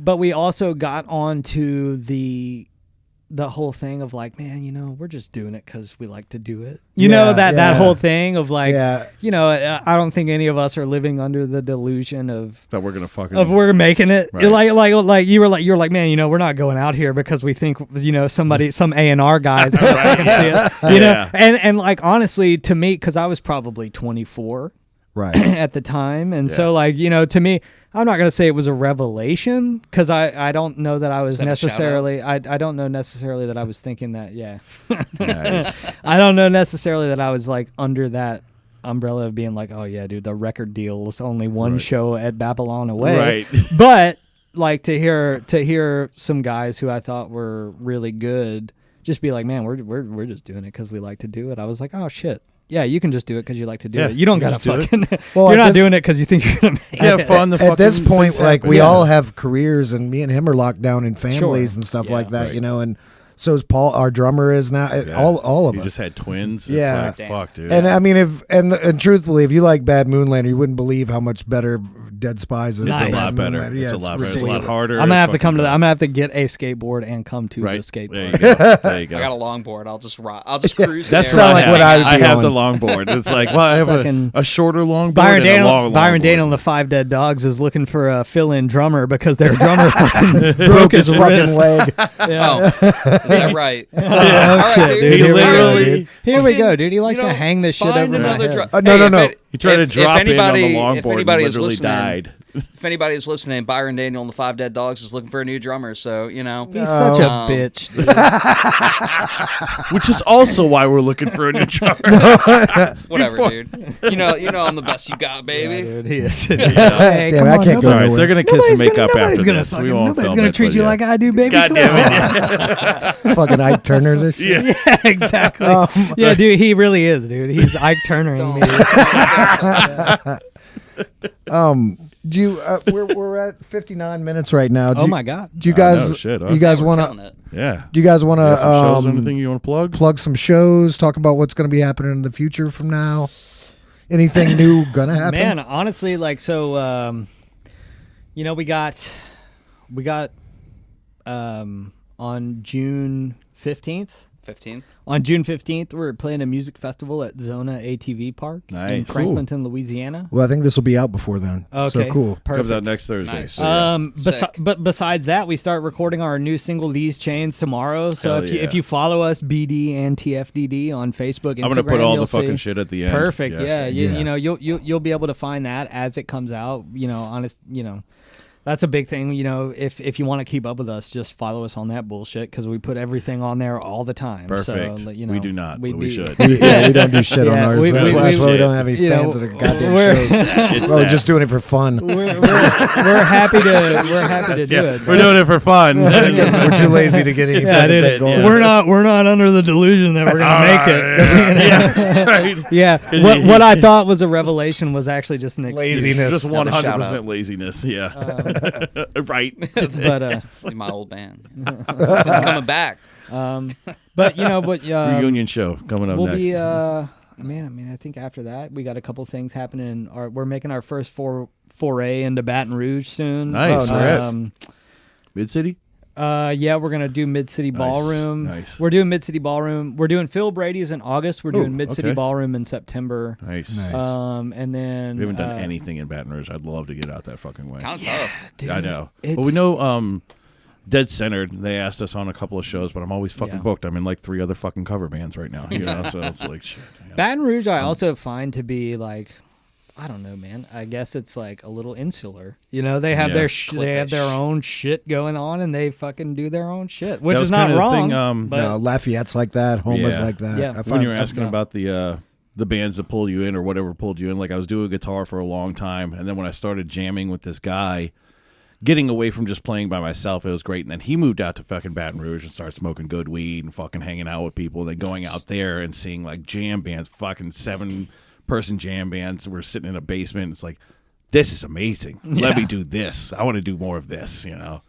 but we also got on to the whole thing of like, man, we're just doing it because we like to do it. You know, Yeah, that yeah. whole thing of like, Yeah. I don't think any of us are living under the delusion of that we're gonna fucking. we're making it. Right. Like you're like, man, we're not going out here because we think, some A&R guys can see it. You know, and like honestly, to me, because I was probably 24 Right. at the time, and so like to me, I'm not gonna say it was a revelation because I don't know that I was that a necessarily I don't know necessarily that I was thinking that Nice. I don't know necessarily that I was like under that umbrella of being like, oh yeah, dude, the record deal was only one Right. show at Babylon away. Right. But like to hear some guys who I thought were really good just be like, man, we're just doing it because we like to do it. I was like, oh shit. Yeah, you can just do it because you like to do Yeah, it. You don't you gotta just do it. fucking. Well, you're at not this- doing it because you think you're gonna make Yeah, it. fun. The At this fucking point, things like happen. we Yeah. all have careers, and me and him are locked down in families and stuff Yeah. like that, Right. and so is Paul. Our drummer is now. Yeah. All of You us. just had twins. Yeah. It's like, Damn. fuck, dude. And I mean, and truthfully, if you like Bad Moonlander, you wouldn't believe how much better Dead Spies is. It's than a Bad lot better. Moonlander. Yeah, It's a lot better. It's a ridiculous. lot harder. I'm gonna have to Fucking come to good. I'm gonna have to get a skateboard and come to Right. the skateboard. There you go. There you go. I got a longboard. I'll just ride. I'll just cruise. That's there. sound like what I would I be have on. the longboard. It's like, well, I have Fucking- a shorter longboard Byron and a long Daniel longboard. and the Five Dead Dogs is looking for a fill-in drummer because their drummer fucking Broke his fucking wrist. leg. Yeah. Oh, is that right? Oh, All right, shit, dude. dude. He Here we go, literally- dude. Here we go, fucking, dude. He likes you know, to hang this shit find over my another head. drum. No. He tried to drop in on the longboard If anybody and is literally listening, died. if anybody is listening, Byron Daniel and the Five Dead Dogs is looking for a new drummer. So He's such a Um, bitch. Dude. Which is also why we're looking for a new drummer. whatever, dude. You know I'm the best you got, baby. Dude, he is. Damn, come I on, can't It's go all right. nowhere. They're gonna kiss and make up after gonna this. We won't nobody's film gonna it, treat but you yeah. like I do, baby. God Come damn it. Fucking Ike Turner. This shit. Yeah. Yeah, exactly. Yeah, dude, he really is, dude. He's Ike Turnering me. Do you? We're at 59 minutes right now. Oh my god. Do you I guys? know, shit, huh? You guys We're want killing to? it. Yeah. Do you guys want You got some shows or to anything you want to plug? plug some shows? Talk about what's going to be happening in the future from now. Anything new gonna happen? Man, honestly, like so, we got on June 15th. 15th. On June 15th, we're playing a music festival at Zona ATV Park in Nice. Franklinton, Louisiana. Well, I think this will be out before then. Okay, So cool. Perfect. Comes out next Thursday. Nice. So, yeah. Sick. But besides that, we start recording our new single "These Chains" tomorrow. So Hell if you follow us, BD and TFDD on Facebook, Instagram, I'm gonna put all you'll the fucking see. shit at the end. Perfect. Yes. Yeah. Yeah. You know you'll be able to find that as it comes out. That's a big thing, you know. If you want to keep up with us, just follow us on that bullshit because we put everything on there all the time. Perfect. So, you know, we do not, but we should. we don't do shit on ours. That's why we don't have any fans of the goddamn shows. We're just doing it for fun. We're happy to do it. We're doing it for fun. We're too lazy to get any fans going. We're not under the delusion that we're gonna make it. Yeah. What I thought was a revelation was actually just an excuse. Laziness. Just 100% laziness. Yeah. Right. But my old band. It's coming back. But you know, reunion show coming up we'll next. Be, I think after that we got a couple things happening. We're making our first foray into Baton Rouge soon. Nice. Mid City. Yeah, we're gonna do Mid City Ballroom. Nice. We're doing Mid City Ballroom. We're doing Phil Brady's in August. We're doing Mid City Ballroom in September. Nice. And then we haven't done anything in Baton Rouge. I'd love to get out that fucking way. Kind of tough. Dude, I know. But we know Dead Centered, they asked us on a couple of shows, but I'm always fucking booked. I'm in like 3 other fucking cover bands right now, you know, so it's like shit. Yeah. Baton Rouge I also find to be like, I don't know, man. I guess it's like a little insular. You know, they have they have their own shit going on, and they fucking do their own shit, which is not wrong. But no, Lafayette's like that. Homa's like that. Yeah. When you were asking about the bands that pulled you in or whatever pulled you in, like I was doing guitar for a long time, and then when I started jamming with this guy, getting away from just playing by myself, it was great. And then he moved out to fucking Baton Rouge and started smoking good weed and fucking hanging out with people, and then going out there and seeing like jam bands, fucking 7-person jam bands. We're sitting in a basement. It's like, this is amazing. Let me do this. I want to do more of this, you know.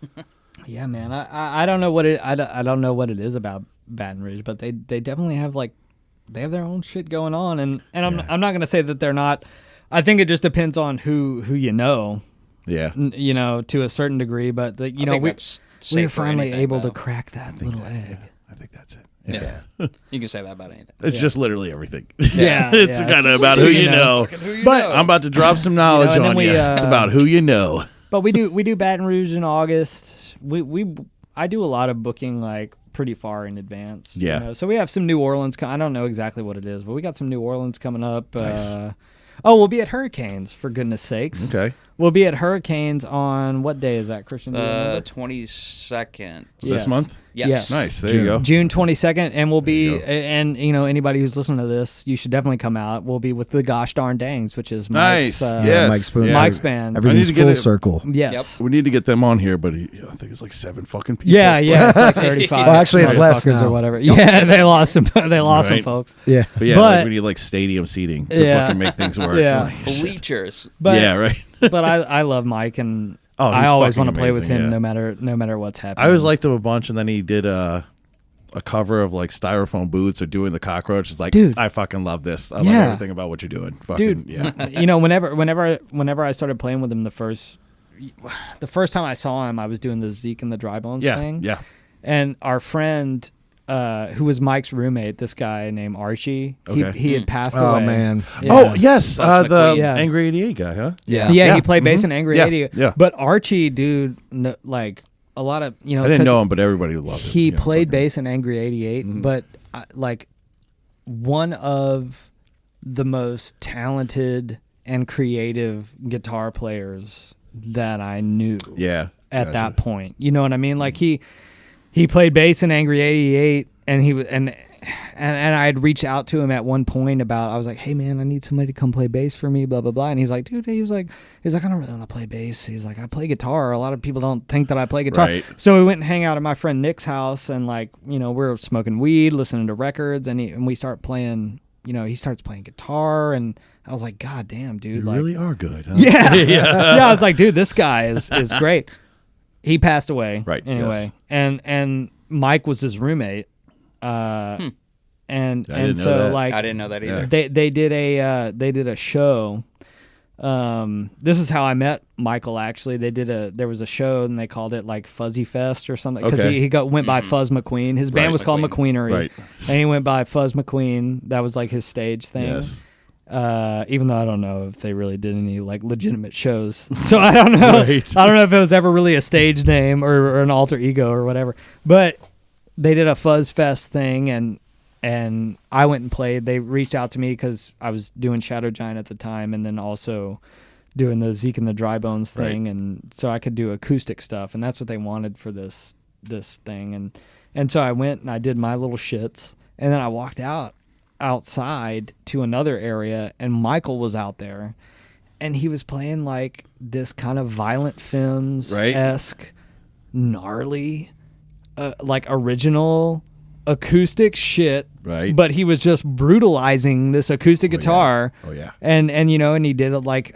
Yeah, man. I don't know what I don't know what it is about Baton Rouge, but they definitely have they have their own shit going on, and I'm not gonna say that they're not. I think it just depends on who you know. Yeah. You know, to a certain degree, but we're finally able to crack that little egg. I think that's it. Yeah. You can say that about anything. It's just literally everything. Yeah. It's kind of about who you know. But I'm about to drop some knowledge on you. It's about who you know. But we do Baton Rouge in August. I do a lot of booking like pretty far in advance. Yeah. You know? So we have some New Orleans. I don't know exactly what it is, but we got some New Orleans coming up. Nice. We'll be at Hurricanes, for goodness sakes. Okay. We'll be at Hurricanes on what day is that, Christian? 22nd. This month? Yes. Nice. There you go. June 22nd, and we'll be, and you know, anybody who's listening to this, you should definitely come out. We'll be with the Gosh Darn Dangs, which is Mike's, Mike Spoon's Mike's band. Everything's full circle. Yes. Yep. We need to get them on here, but I think it's like 7 fucking people. Yeah, it's like 35. Well, actually, it's less now. Or whatever. Yeah, they lost some. They lost some folks. Yeah, but like we need like stadium seating to fucking make things work. Yeah, like, bleachers. But, yeah, right. But I love Mike, and I always want to play with him, no matter what's happening. I always liked him a bunch, and then he did a cover of like Styrofoam Boots or doing the Cockroach. It's like, dude, I fucking love this. I love everything about what you're doing. Fucking, dude. Yeah. You know, whenever I started playing with him the first time I saw him, I was doing the Zeke and the Dry Bones thing. Yeah. And our friend, who was Mike's roommate, this guy named Archie, he had passed away. Oh man. Yeah. Oh yes, the Angry 88 guy, huh? Yeah. He played bass in Angry 88. Yeah. But Archie, dude, like a lot of I didn't know him, but everybody loved him. He played bass in Angry 88, but like one of the most talented and creative guitar players that I knew. Yeah. At that point, you know what I mean? Like he played bass in Angry 88, and he was and I had reached out to him at one point I was like, hey man, I need somebody to come play bass for me, blah blah blah. And he's like, dude, he's like, I don't really want to play bass. He's like, I play guitar. A lot of people don't think that I play guitar. Right. So we went and hang out at my friend Nick's house, and like, you know, we're smoking weed, listening to records, and we start playing. You know, he starts playing guitar, and I was like, God damn, dude, you really are good, huh? Yeah. Yeah. I was like, dude, this guy is great. He passed away. Right. Anyway, and Mike was his roommate. And so like I didn't know that either. They did a show. This is how I met Michael. Actually, there was a show, and they called it like Fuzzy Fest or something, because he went by Fuzz McQueen. His band was called McQueenery, right? And he went by Fuzz McQueen. That was like his stage thing. Yes. Even though I don't know if they really did any like legitimate shows, so I don't know. Right. I don't know if it was ever really a stage name or an alter ego or whatever. But they did a Fuzz Fest thing, and I went and played. They reached out to me because I was doing Shadow Giant at the time, and then also doing the Zeke and the Dry Bones Right. thing, and so I could do acoustic stuff, and that's what they wanted for this thing, and so I went and I did my little shits, and then I walked outside to another area, and Michael was out there, and he was playing like this kind of Violent Femmes-esque, gnarly, like original acoustic shit, Right. but he was just brutalizing this acoustic guitar. Oh yeah. And and he did it like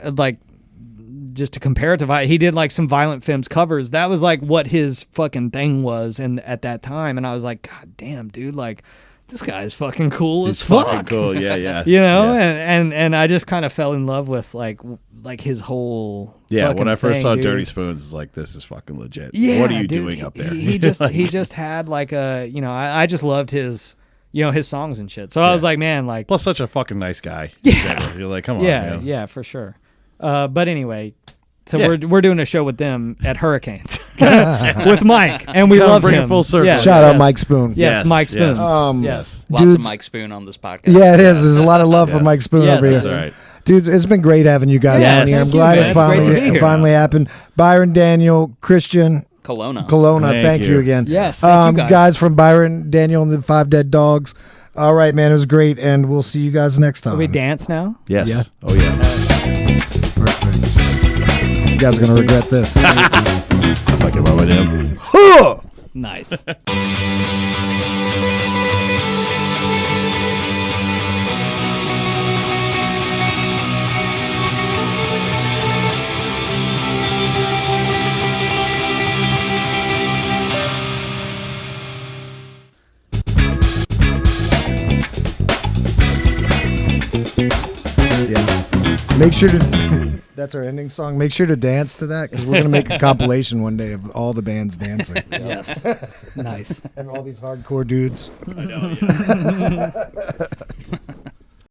just to compare it to he did like some Violent Femmes covers. That was like what his fucking thing was, and at that time, and I was like, God damn, dude, like this guy is fucking cool He's as fuck. fucking cool. Yeah, yeah. You know, Yeah. and I just kind of fell in love with like his whole Yeah, fucking when I first thing, saw dude. Dirty Spoons, it's like, this is fucking legit. Yeah, what are you dude, doing up there? He just had like a, I just loved his, his songs and shit. So I was like, man, like, Plus, such a fucking nice guy. Yeah. You're like, come on, yeah, man. yeah, for sure. But anyway, so Yeah. we're doing a show with them at Hurricanes with Mike, and we Come love bring it him. full circle. Yeah. Shout out Mike Spoon. Yes, Yes, Mike Spoon. yes. Yes. Lots Dudes- of Mike Spoon on this podcast. Yeah, it is. There's a lot of love for Yes. Mike Spoon Yes, over here. That's all right. Dudes, it's been great having you guys Yes, on here. I'm thank you, glad man. it It's great to be finally here. finally happened. Byron Daniel, Christian, Kelowna. Kelowna, Thank thank you you. again. Yes, thank you guys. from Byron Daniel and the Five Dead Dogs. All right, man, it was great, and we'll see you guys next time. Are we dance now? Yes. Yeah. Oh, yeah. Perfect. You guys are gonna regret this. I'm fucking about with him. Nice. Yeah. Make sure to. That's our ending song. Make sure to dance to that because we're gonna make a compilation one day of all the bands dancing Yes. Nice. and all these hardcore dudes. I know. Yeah.